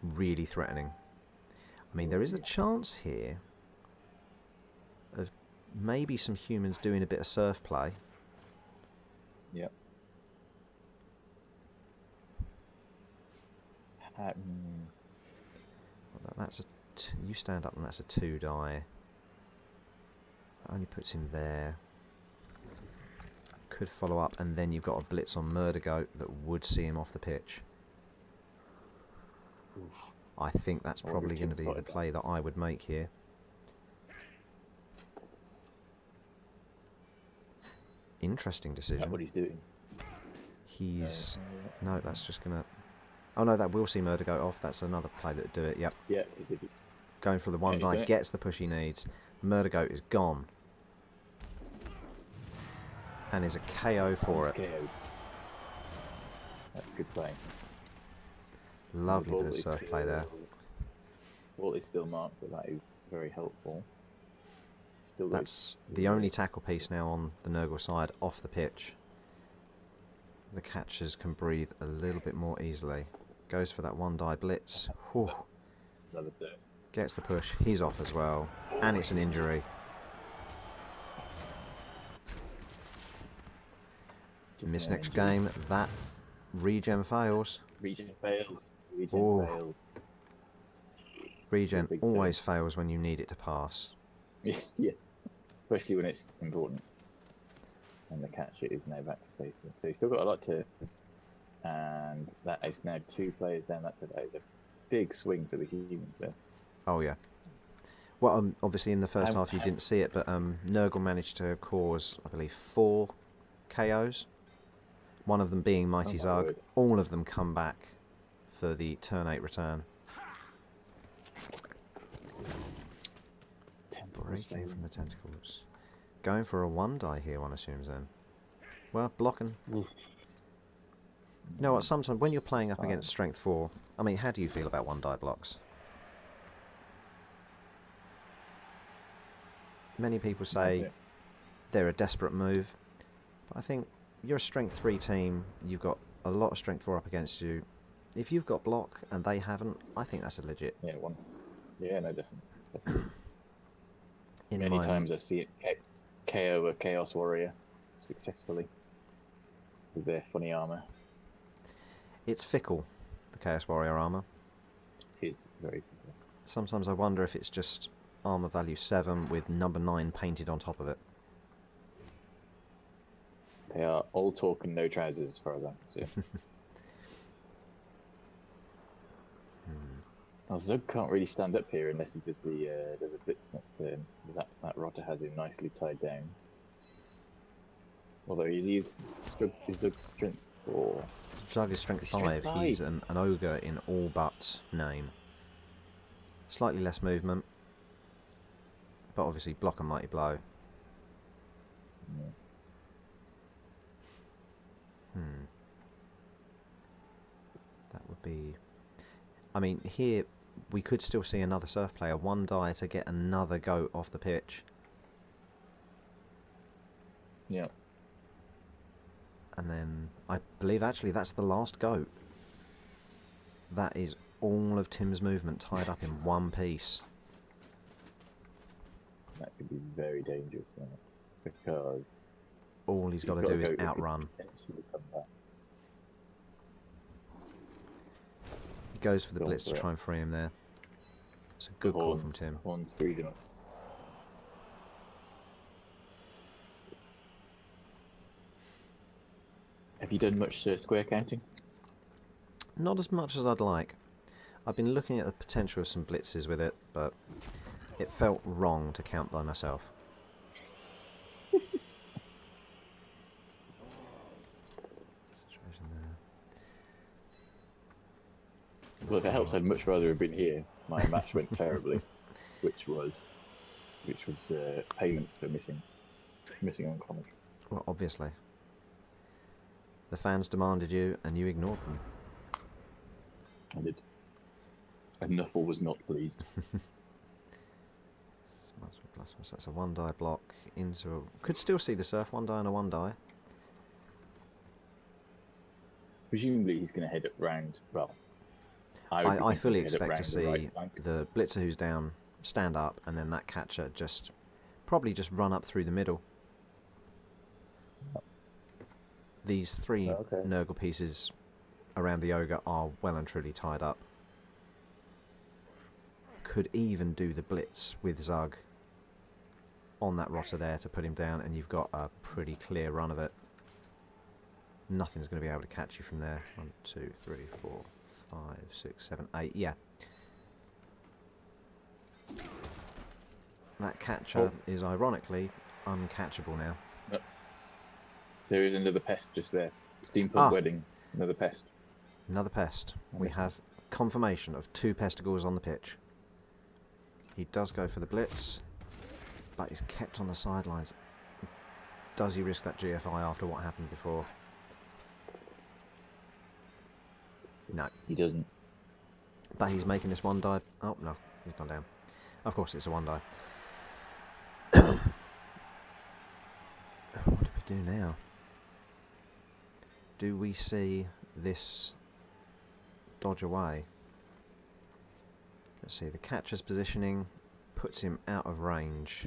really threatening. I mean, there is a chance here of maybe some humans doing a bit of surf play. Yep. That's you stand up and that's a 2 die. That only puts him there. Could follow up, and then you've got a blitz on Murder Goat that would see him off the pitch. Oof. I think that's probably going to be the play that I would make here. Interesting decision. Is that what he's doing? He's... No, that's just going to... Oh no, that will see Murder Goat off. That's another play that would do it, yep. Yeah, going for the 1 die, gets the push he needs. Murder Goat is gone. And is a KO for it. KO'd. That's good play. Lovely bit of surf play there. Ball is still marked, but that is very helpful. Still that's the only tackle piece now on the Nurgle side off the pitch. The catchers can breathe a little bit more easily. Goes for that 1 die blitz. Whew. Another surf. Gets the push. He's off as well. And it's an injury. Miss next game. That regen fails. Regen fails. Regen fails. Regen always fails when you need it to pass. Yeah, especially when it's important. And the catcher is now back to safety. So he's still got a lot to... And that is now 2 players down. That is a big swing for the humans there. Oh, yeah. Well, obviously in the first half you didn't see it, but Nurgle managed to cause, I believe, 4 KOs. One of them being Mighty Zug. word. All of them come back for the turn 8 return. Breaking from the tentacles. Going for a 1-die here, one assumes then. Well, blocking. Oof. You know what, sometimes when you're playing up against Strength 4, I mean, how do you feel about 1-die blocks? Many people say they're a desperate move, but I think you're a Strength 3 team, you've got a lot of Strength 4 up against you. If you've got block and they haven't, I think that's a legit. Yeah, one. Yeah, no, definitely. In Many times I see it KO a Chaos Warrior successfully with their funny armor. It's fickle, the Chaos Warrior armor. It is very fickle. Sometimes I wonder if it's just armor value 7 with number 9 painted on top of it. They are all talk and no trousers as far as I can see. Now, Zug can't really stand up here unless he does the there's a blitz next to him. That rotter has him nicely tied down. Although he's Zug's strength 4. Zug is strength He's 5. strength 5. He's an ogre in all but name. Slightly less movement, but obviously block a mighty blow. Yeah. That would be... I mean, here we could still see another Surf player 1-die to get another goat off the pitch. Yeah. And then I believe actually that's the last goat. That is all of Tim's movement tied up in one piece. That could be very dangerous now, because All he's got to do is outrun. He goes for the blitz to try and free him there. It's a good call from Tim. Horns freeze him up. Have you done much square counting? Not as much as I'd like. I've been looking at the potential of some blitzes with it, but it felt wrong to count by myself. Well, if it helps, I'd much rather have been here. My match went terribly, which was payment for missing on commentary. Well, obviously. The fans demanded you, and you ignored them. I did. And Nuffle was not pleased. That's a 1-die block into a... Could still see the Surf 1-die and a 1-die. Presumably he's going to head up round, well... I fully expect to see the blitzer who's down stand up, and then that catcher probably just run up through the middle. These 3 Nurgle pieces around the ogre are well and truly tied up. Could even do the blitz with Zug on that rotter there to put him down, and you've got a pretty clear run of it. Nothing's going to be able to catch you from there. 1, 2, 3, 4, 5, 6, 7, 8. Yeah. That catcher is ironically uncatchable now. Yep. There is another pest just there. Steampunk Wedding, another pest. Another pest. We have confirmation of 2 pestigles on the pitch. He does go for the blitz, but he's kept on the sidelines. Does he risk that GFI after what happened before? No. He doesn't. But he's making this 1-die. Oh, no. He's gone down. Of course it's a 1-die. What do we do now? Do we see this dodge away? Let's see. The catcher's positioning puts him out of range.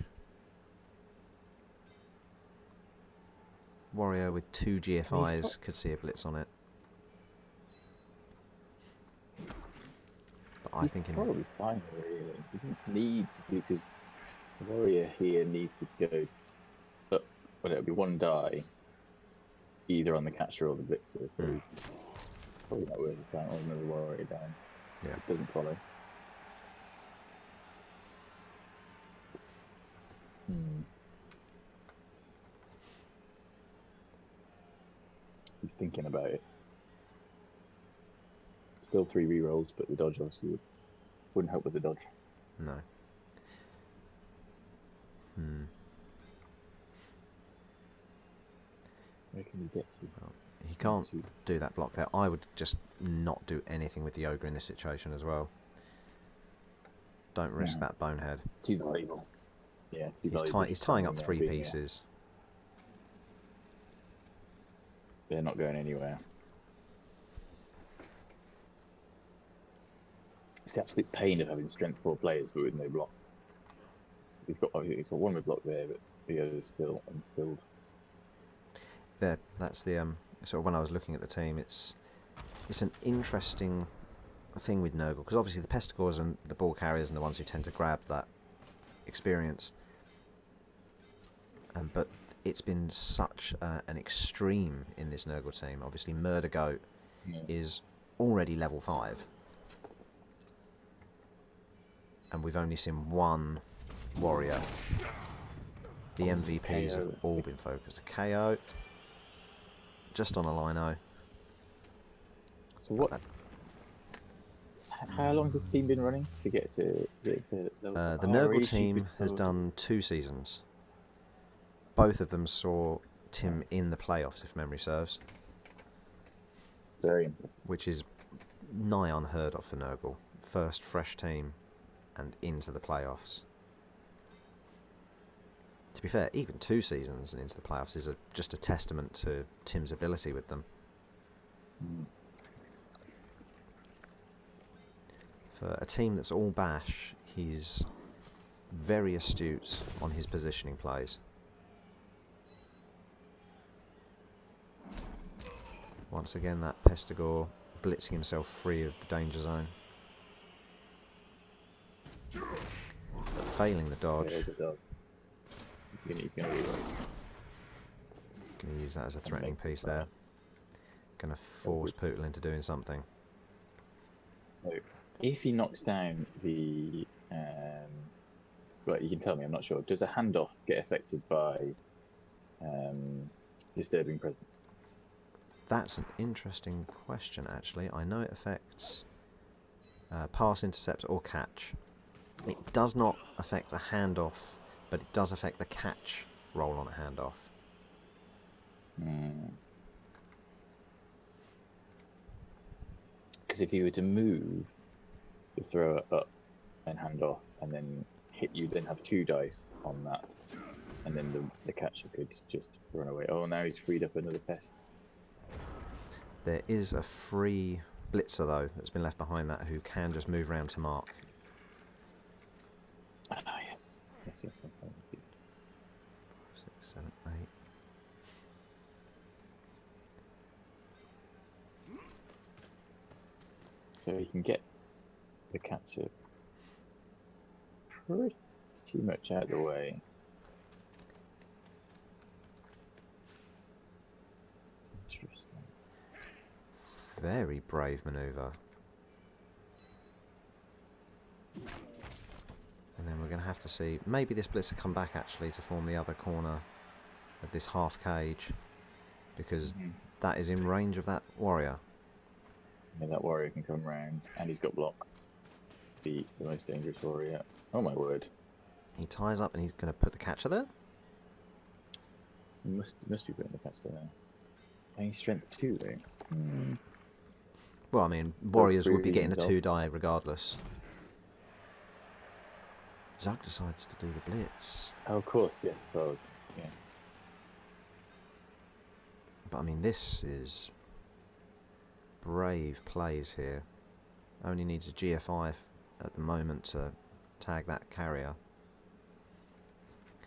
Warrior with 2 GFIs could see a blitz on it. But I think probably fine, really. He doesn't need to do, because the warrior here needs to go up, but it'll be 1-die either on the catcher or the blitzer, so it's probably not worth his time, or another warrior down. Yeah. It doesn't follow. Hmm. He's thinking about it. Still 3 rerolls, but the dodge obviously wouldn't help with the dodge. No. Where can he get to? Well, he can't do that block there. I would just not do anything with the ogre in this situation as well. Don't risk that bonehead. Too valuable. Yeah, too valuable. He's tying up 3 pieces. They're not going anywhere. It's the absolute pain of having strength 4 players but with no block. He's got 1 with block there, but the other's still unskilled. There, that's the sort of when I was looking at the team, it's an interesting thing with Nurgle, because obviously the Pestigors and the ball carriers are the ones who tend to grab that experience. But it's been such an extreme in this Nurgle team. Obviously, Murder Goat is already level 5, and we've only seen 1 warrior. The MVPs have all been focused. A KO, just on a lino. So what? How long has this team been running to get to level? The Nurgle team has done 2 seasons. Both of them saw Tim in the playoffs, if memory serves. Very impressive. Which is nigh unheard of for Nurgle. First fresh team and into the playoffs. To be fair, even 2 seasons and into the playoffs is just a testament to Tim's ability with them. For a team that's all bash, he's very astute on his positioning plays. Once again, that Pestigor blitzing himself free of the danger zone. But failing the dodge. He's going to use that as a threatening piece there. Going to force Pootle into doing something. If he knocks down the... well, you can tell me, I'm not sure. Does a handoff get affected by disturbing presence? That's an interesting question, actually. I know it affects pass, intercept, or catch. It does not affect a handoff, but it does affect the catch roll on a handoff. Because if you were to move the thrower up and hand off, and then hit, you then have 2 dice on that, and then the catcher could just run away. Oh, now he's freed up another pest. There is a free blitzer, though, that's been left behind that, who can just move around to mark. Ah, yes. Yes. 5, 6, 7, 8. So he can get the catcher pretty much out of the way. Interesting. Very brave manoeuvre. And then we're going to have to see, maybe this blitzer come back actually to form the other corner of this half cage, because that is in range of that warrior. Yeah, that warrior can come round, and he's got block. The most dangerous warrior. Oh my word! He ties up, and he's going to put the catcher there. He must be putting the catcher there. And he's strength 2 though. Well, I mean, warriors would be getting a 2 die regardless. Zug decides to do the blitz. Oh, of course, yes. Oh, yes. But I mean, this is brave plays here. Only needs a GFI at the moment to tag that carrier.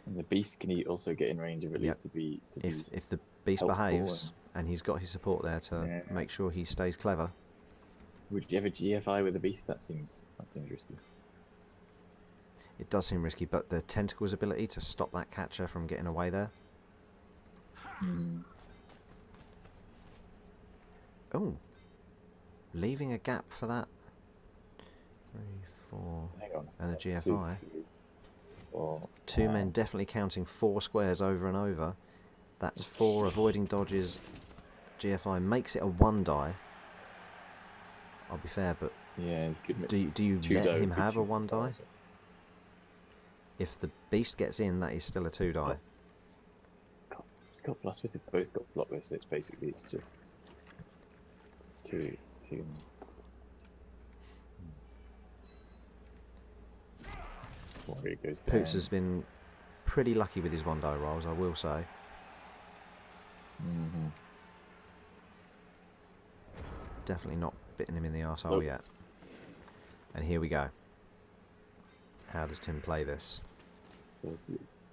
And the beast can also get in range of at least to be if the beast behaves and he's got his support there to make sure he stays clever. Would you ever GFI with a beast? That seems risky. It does seem risky, but the tentacles' ability to stop that catcher from getting away there. Oh, leaving a gap for that. 3, 4, Hang on. and a GFI. 4. Two men definitely counting 4 squares over and over. That's 4 avoiding dodges. GFI makes it a 1 die. I'll be fair, but Yeah, do you two let die him would be have a too 1 far, die? If the beast gets in, that is still a 2 die. It's got plus with it. Both got block with it. It's just two. Warrior goes down. Poots has been pretty lucky with his 1 die rolls, I will say. Definitely not bitten him in the arsehole yet. And here we go. How does Tim play this?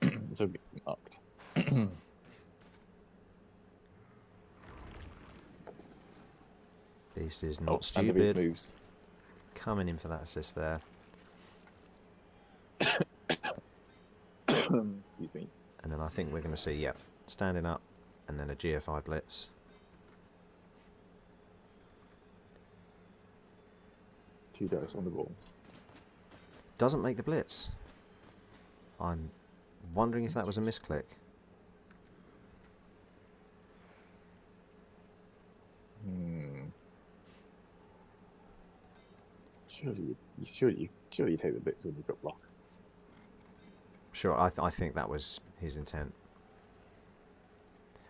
It's a bit marked. Beast is not And the beast stupid. moves. Coming in for that assist there. Excuse me. And then I think we're going to see, yep, standing up and then a GFI blitz. Two dice on the ball. Doesn't make the blitz. I'm wondering if that was a misclick. Surely you take the bits when you've got block. Sure, I think that was his intent.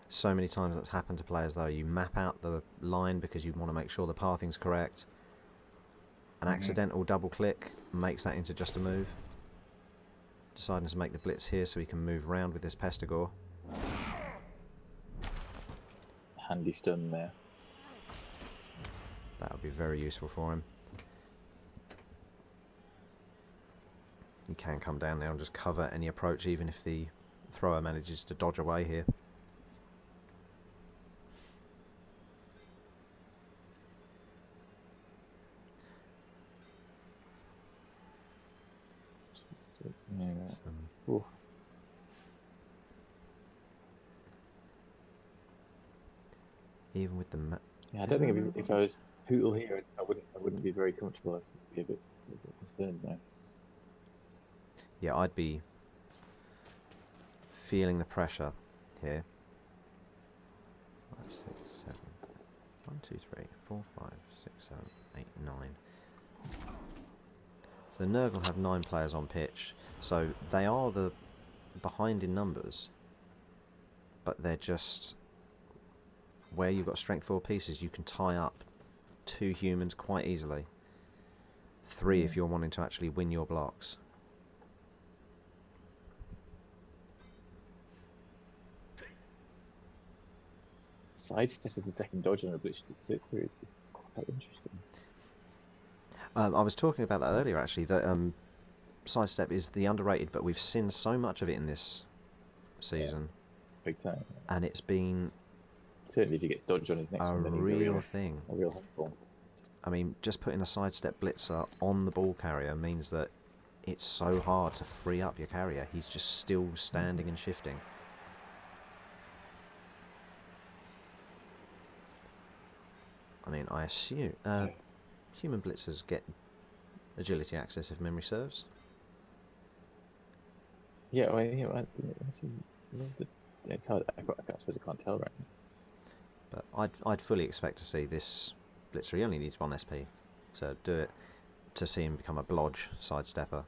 So many times that's happened to players though. You map out the line because you want to make sure the pathing's correct. An accidental double click makes that into just a move. Deciding to make the blitz here so he can move around with this Pestigore. Handy stun there. That would be very useful for him. He can come down there and just cover any approach, even if the thrower manages to dodge away here. Even with the I don't think if I was Pootle here, I wouldn't be very comfortable. I'd be a bit concerned now. Yeah, I'd be feeling the pressure here. 5, 6, 7, 1, 2, 3, 4, 5, 6, 7, 8, 9. So the Nurgle have 9 players on pitch, so they are the behind in numbers, but they're just where you've got strength 4 pieces. You can tie up 2 humans quite easily. 3 if you're wanting to actually win your blocks. Sidestep as a second dodge on a blitzer is quite interesting. I was talking about that earlier actually, that sidestep is the underrated, but we've seen so much of it in this season. Yeah, big time. And it's been certainly if he gets dodge on his next one, then he's real a real thing. A real handful. I mean, just putting a sidestep blitzer on the ball carrier means that it's so hard to free up your carrier. He's just still standing and shifting. I mean, I assume human blitzers get agility access if memory serves. Yeah, well, it's hard. I suppose I can't tell right now. But I'd fully expect to see this blitzer. He only needs 1 SP to do it, to see him become a blodge sidestepper.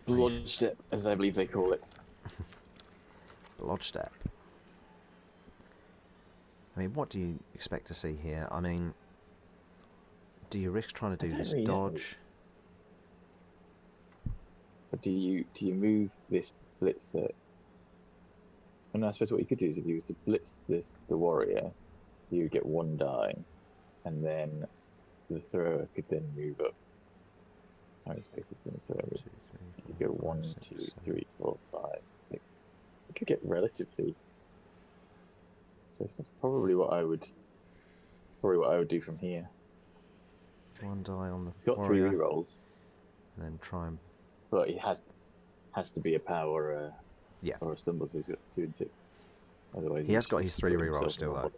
Blodge step, as I believe they call it. Blodge step. I mean, what do you expect to see here? I mean, do you risk trying to do this dodge? But do you move this blitzer? And I suppose what you could do is if you was to blitz the warrior, you would get 1 die, and then the thrower could then move up. How many spaces can the thrower move? You go 1, 2, 3, 4, 5, 6. You could get relatively. So that's probably what I would do from here. 1 die on the He's got warrior, 3 rerolls. and then try and... But he has to be a power yeah. or a stumble, so he's got 2 and 6. Otherwise, he has got his 3 rerolls still though.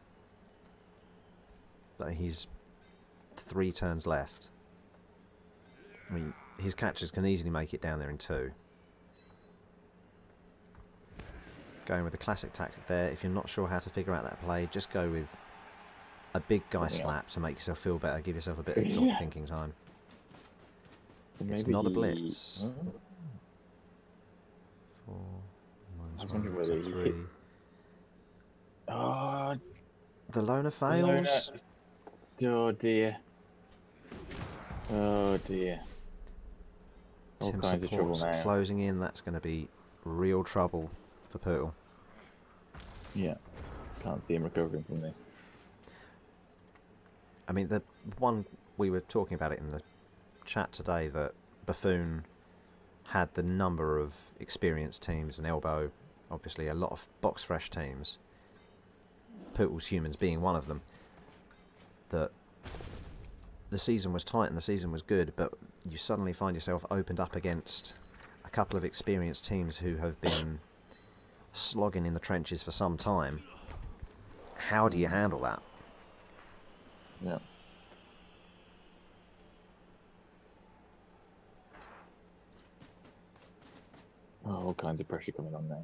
But he's 3 turns left. I mean, his catchers can easily make it down there in 2. Going with the classic tactic there. If you're not sure how to figure out that play, just go with a big guy slap to make yourself feel better. Give yourself a bit of thinking time. So It's maybe not a blitz. 4 I was wondering whether he 3. hits. Oh, The loner fails. oh dear. Oh dear. All Tim kinds of trouble supports now. closing in. That's going to be real trouble for Poodle. Yeah. Can't see him recovering from this. I mean, the one we were talking about it in the chat today, that Buffoon had the number of experienced teams, and Elbow, obviously a lot of box fresh teams, Poodle's Humans being one of them, that the season was tight and the season was good, but you suddenly find yourself opened up against a couple of experienced teams who have been slogging in the trenches for some time. How do you handle that? Yeah. Oh, all kinds of pressure coming on now.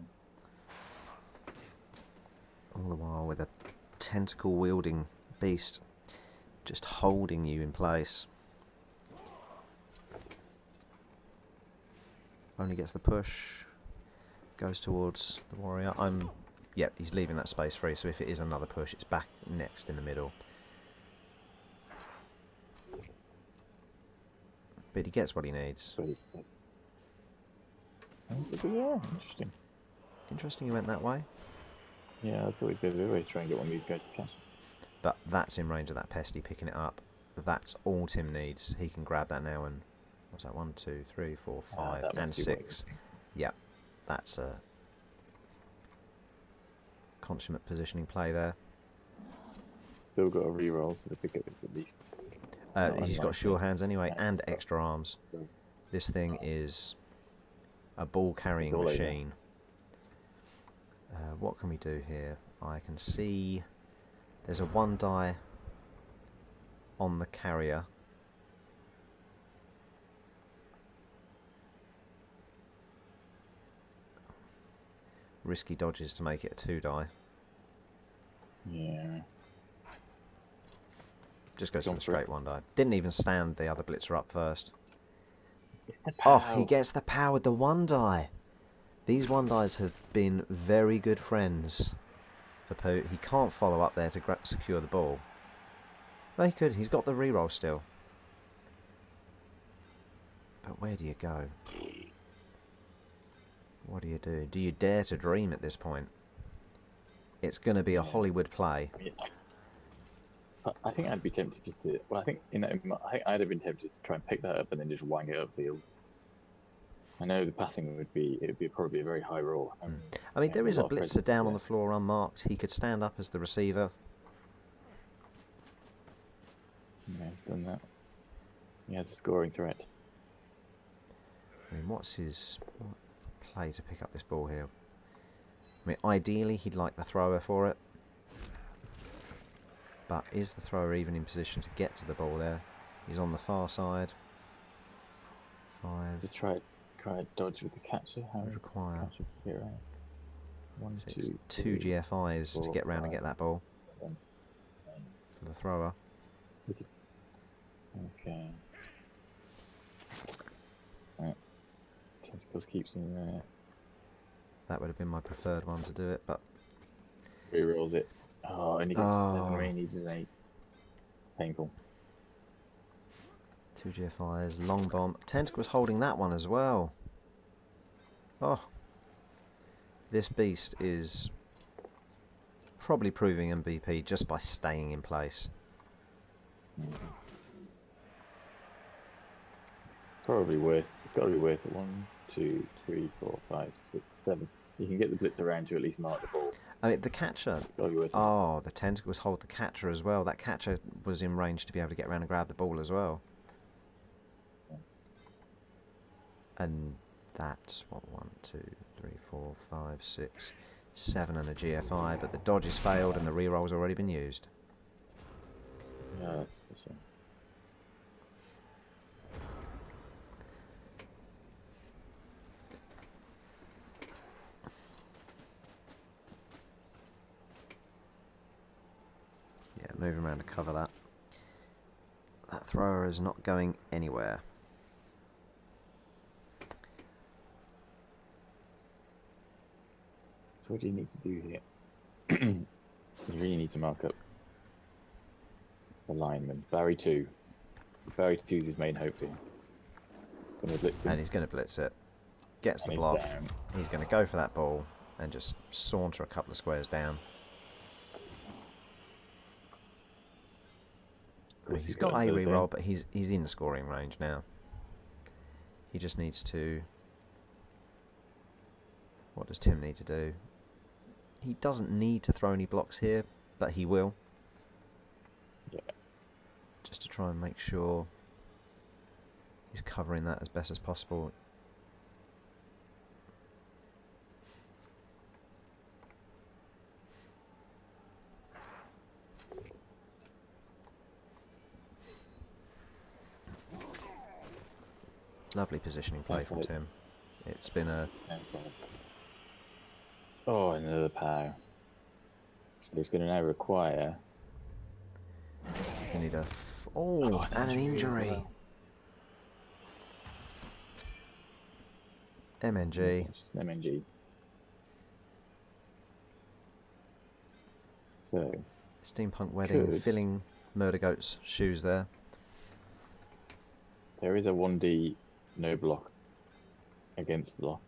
All the while with a tentacle wielding beast just holding you in place. Only gets the push, goes towards the warrior. Yep, he's leaving that space free, so if it is another push, it's back next in the middle. But he gets what he needs. Oh, yeah, interesting. Interesting he went that way. Yeah, I thought he'd go the other way to try and get one of these guys to catch. But that's in range of that pesty picking it up. That's all Tim needs. He can grab that now and... What's that? 1, 2, 3, 4, 5, and 6. Yep, that's a consummate positioning play there. Still got a reroll, so the pickup is at least. He's got sure hands anyway, and extra arms. This thing is a ball carrying machine. What can we do here? I can see there's a 1 die on the carrier. Risky dodges to make it a 2 die. Yeah. Just goes for the straight 1 die. Didn't even stand the other blitzer up first. Oh, he gets the power with the 1 die. These 1 dies have been very good friends for Pooh. He can't follow up there to secure the ball. Well, he could. He's got the reroll still. But where do you go? What do you do? Do you dare to dream at this point? It's going to be a Hollywood play. I think I'd be tempted just to. Well, I think I think I'd have been tempted to try and pick that up and then just wang it upfield. I know the passing would be probably a very high roll. I mean, there is a blitzer down on the floor unmarked. He could stand up as the receiver. Yeah, he's done that. He has a scoring threat. I mean, what's his play to pick up this ball here? I mean, ideally, he'd like the thrower for it. But is the thrower even in position to get to the ball there? He's on the far side. 5. He tried dodge with the catcher. How would require catcher get around? 1, 2 GFIs to get round and get that ball for the thrower. Okay. Right. Tentacles keeps him there. That would have been my preferred one to do it, but Rerolls it. Oh, and he gets 7 rain, he needs an 8. Painful. 2 GFIs, long bomb. Tentacle's holding that one as well. Oh. This beast is probably proving MVP just by staying in place. Probably worth. It's got to be worth it. 1, 2, 3, 4, 5, 6, 7. You can get the blitz around to at least mark the ball. I mean, the catcher. Oh, the tentacles hold the catcher as well. That catcher was in range to be able to get around and grab the ball as well. Yes. And that's what 1, 2, 3, 4, 5, 6, 7 and a GFI. But the dodge has failed and the reroll's already been used. Yeah, that's a shame. Yeah, moving around to cover that. That thrower is not going anywhere. So what do you need to do here? You really need to mark up the lineman. Barry 2. Barry 2 is his main hope here. He's going to blitz him. And he's going to blitz it. Gets the And he's block. down. He's going to go for that ball and just saunter a couple of squares down. I mean, he's got a reroll, but he's in scoring range now. He just needs to... What does Tim need to do? He doesn't need to throw any blocks here, but he will. Yeah. Just to try and make sure he's covering that as best as possible. Lovely positioning play from Tim. It's been a... Oh, another pow. So it's going to now require... You need a... Oh, and an injury. Well. MNG. It's MNG. So... Steampunk Wedding could. filling Murder Goat's shoes there. There is a 1D no block against block.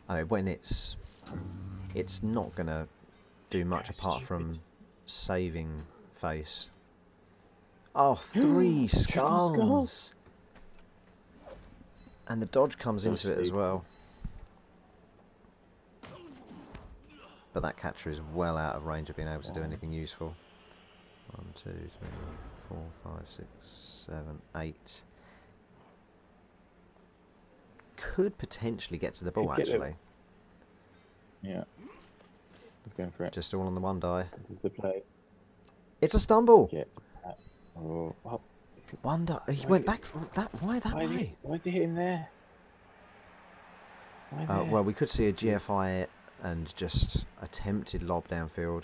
I mean, when it's not going to do much That's apart stupid. from saving face. Oh, 3 skulls! skulls. And the dodge comes into it as stupid. well. But that catcher is well out of range of being able to do anything useful. 1, 2, 3, 4, 5, 6, 7, 8. Could potentially get to the ball, Could get it. actually. Yeah. He's going for it. Just all on the one die. This is the play. It's a stumble! Gets oh, oh. One die. He Why went is back. Why that way? Why is he hitting there? Why there? Well, we could see a GFI and just attempted lob downfield.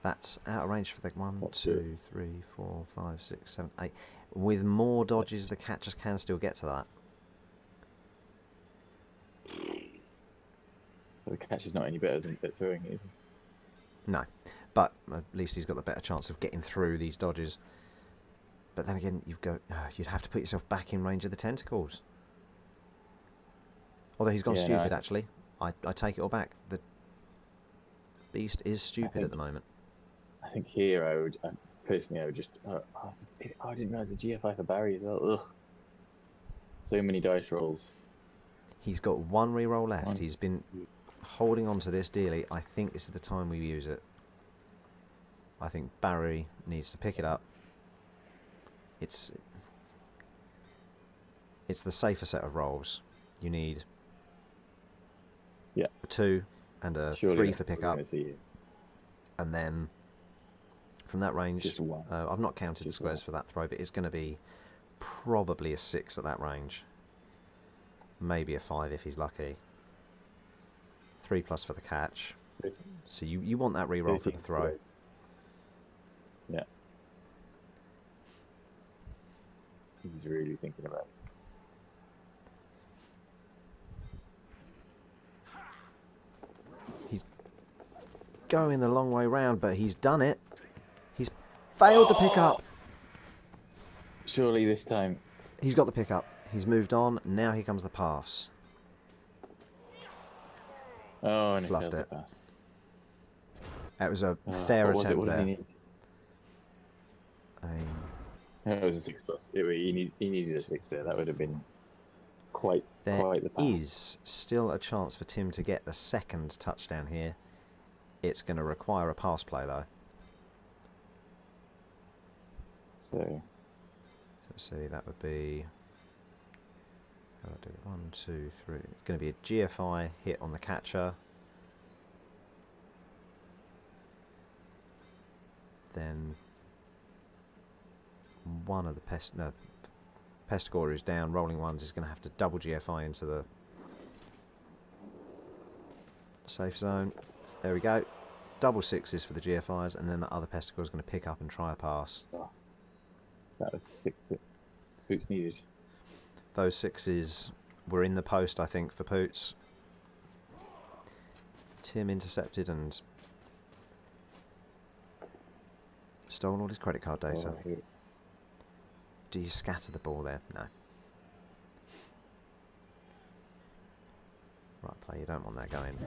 That's out of range for the 1, That's 2, good. 3, 4, 5, 6, 7, 8. With more dodges, the catchers can still get to that. The catch is not any better than throwing it, is it? No, but at least he's got the better chance of getting through these dodges. But then again, you'd have to put yourself back in range of the tentacles. Although he's gone Yeah, no, stupid, actually. I take it all back. The beast is stupid at the moment. I think here I would just. I didn't realise a GFI for Barry as well. Ugh. So many dice rolls. He's got 1 reroll left. One. He's been holding on to this dearly. I think this is the time we use it. I think Barry needs to pick it up. It's the safer set of rolls. You need a 2 and a Surely 3 that's for what we're pick up, gonna see here. and then from that range, Just 1. I've not counted the Just squares 1. for that throw, but it's going to be probably a 6 at that range. Maybe a 5 if he's lucky. 3+ for the catch. So you want that reroll for the 13 throw. squares. Yeah. He's really thinking about it. He's going the long way round, but he's done it. He's failed the pickup. Surely this time. He's got the pickup. He's moved on. Now here comes the pass. Oh, and Fluffed he fails it. the pass. That was a fair what was it? attempt What did there. he need? I mean, No, it was a 6+. He needed a 6 there. That would have been quite there the pass. is still a chance for Tim to get the second touchdown here. It's going to require a pass play, though. So Let's see, that would be... I'll do 1, 2, 3. It's going to be a GFI hit on the catcher. Then one of the Pestigore who's down, rolling ones, is going to have to double GFI into the safe zone. There we go. Double sixes for the GFIs, and then the other Pesticle is going to pick up and try a pass. Oh, that was 6 that Boots needed. Those sixes were in the post, I think, for Poots. Tim intercepted and stole all his credit card data. Oh, Do you scatter the ball there? No. Right play, you don't want that going.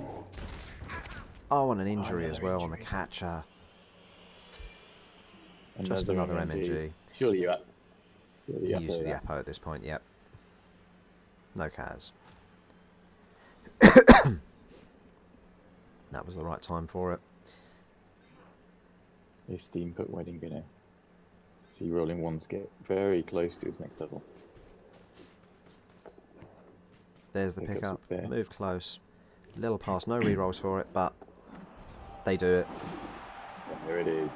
Oh, and an injury as well on the catcher. Just another MNG. Surely you're up. He used the Apo at this point, yep. No Kaz. That was the right time for it. Is Steampunk Wedding gonna see Rolling Ones get very close to its next level? There's the Pick up pickup. 6 there. Move close. Little pass, no rerolls for it, but they do it. There it is.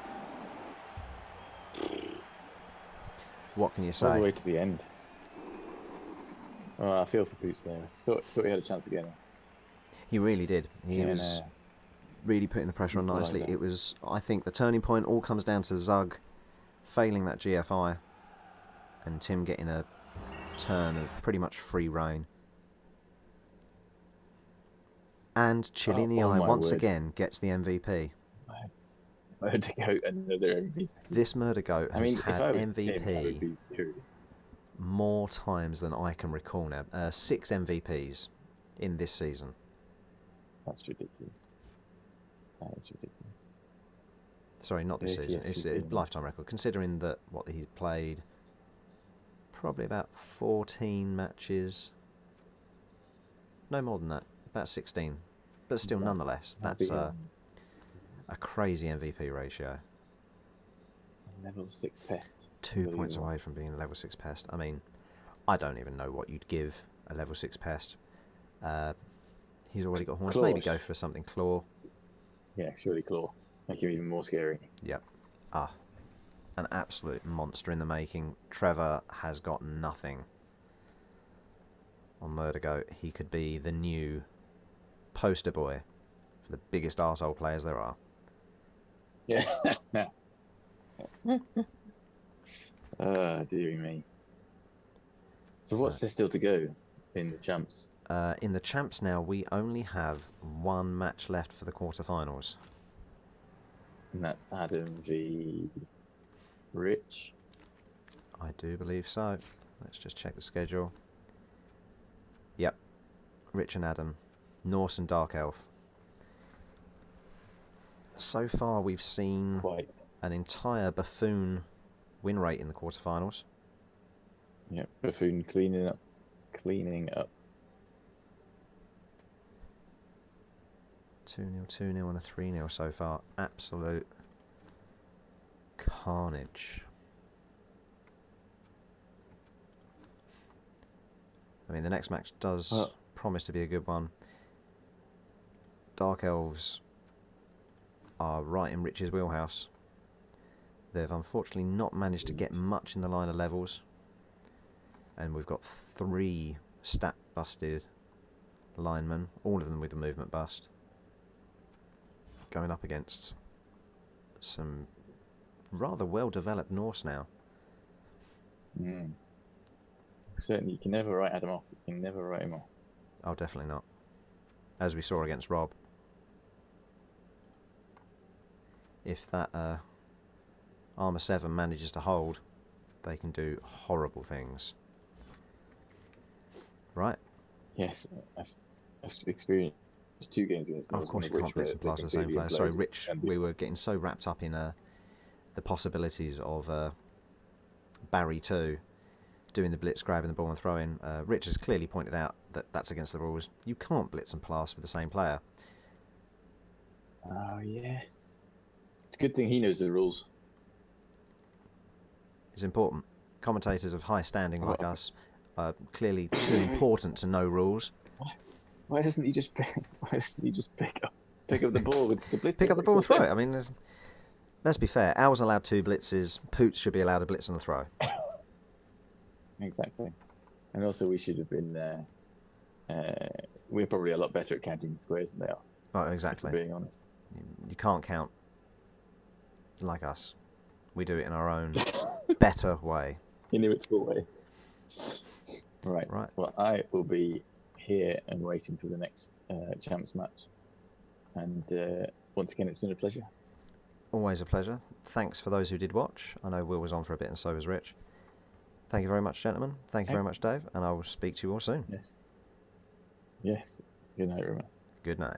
What can you All the say? way to the end. Oh, I feel for Boots there. Thought he had a chance again. He really did. He was really putting the pressure on nicely. equaliser. It was, I think, the turning point all comes down to Zug failing that GFI and Tim getting a turn of pretty much free reign. And Chili in the Oh Eye my once word. again gets the MVP. Murder Goat, another MVP. This Murder Goat I has mean, if had I was MVP Tim, I would be furious. more times than I can recall now. 6 MVPs in this season. That's ridiculous. That is ridiculous. Sorry, not this 30 season. It's a SVP. lifetime record. Considering that what he's played, probably about 14 matches. No more than that. About 16. But still, Yeah. nonetheless, That'd that's be, a crazy MVP ratio. level 6 pest. 2 points Unbelievable. away from being a level 6 pest. I mean, I don't even know what you'd give a level 6 pest. He's already got horns. Maybe Claws. go for something claw. Yeah, surely Claw. Make him even more scary. Yep. An absolute monster in the making. Trevor has got nothing on Murder Goat. He could be the new poster boy for the biggest arsehole players there are. Yeah. Dearie me. So what's there still to go in the champs? In the champs now, we only have one match left for the quarterfinals. And that's Adam v Rich. I do believe so. Let's just check the schedule. Yep. Rich and Adam. Norse and Dark Elf. So far, we've seen Quite. an entire Buffoon win rate in the quarterfinals. Yeah, Buffoon cleaning up. 2-0, 2-0 and a 3-0 so far. Absolute carnage. I mean, the next match does promise to be a good one. Dark Elves are right in Rich's wheelhouse. They've unfortunately not managed to get much in the line of levels. And we've got 3 stat-busted linemen, all of them with a movement bust, going up against some rather well-developed Norse now. Mm. Certainly, you can never write Adam off. You can never write him off. Oh, definitely not. As we saw against Rob. If that Armour 7 manages to hold, they can do horrible things. Right? Yes, I've experienced 2 games against them. Of course you can't blitz and pass with the same player. Sorry, Rich, we were getting so wrapped up in the possibilities of Barry 2 doing the blitz, grabbing the ball and throwing. Rich has clearly pointed out that that's against the rules. You can't blitz and pass with the same player. Oh, yes. It's a good thing he knows the rules. It's important. Commentators of high standing like us are clearly too important to know rules. Why doesn't he just pick up the ball with the blitz? Pick up the ball and throw it. I mean, let's be fair. Al's allowed 2 blitzes. Poots should be allowed a blitz and a throw. Exactly. And also we should have been we're probably a lot better at counting squares than they are. Oh, if exactly. I'm being honest. You can't count like us. We do it in our own better way. Inimitable way. Right. Right. Well, I will be here and waiting for the next champs match. And once again, it's been a pleasure. Always a pleasure. Thanks for those who did watch. I know Will was on for a bit and so was Rich. Thank you very much, gentlemen. Thank you very much, Dave. And I will speak to you all soon. Yes. Yes. Good night, everyone. Good night.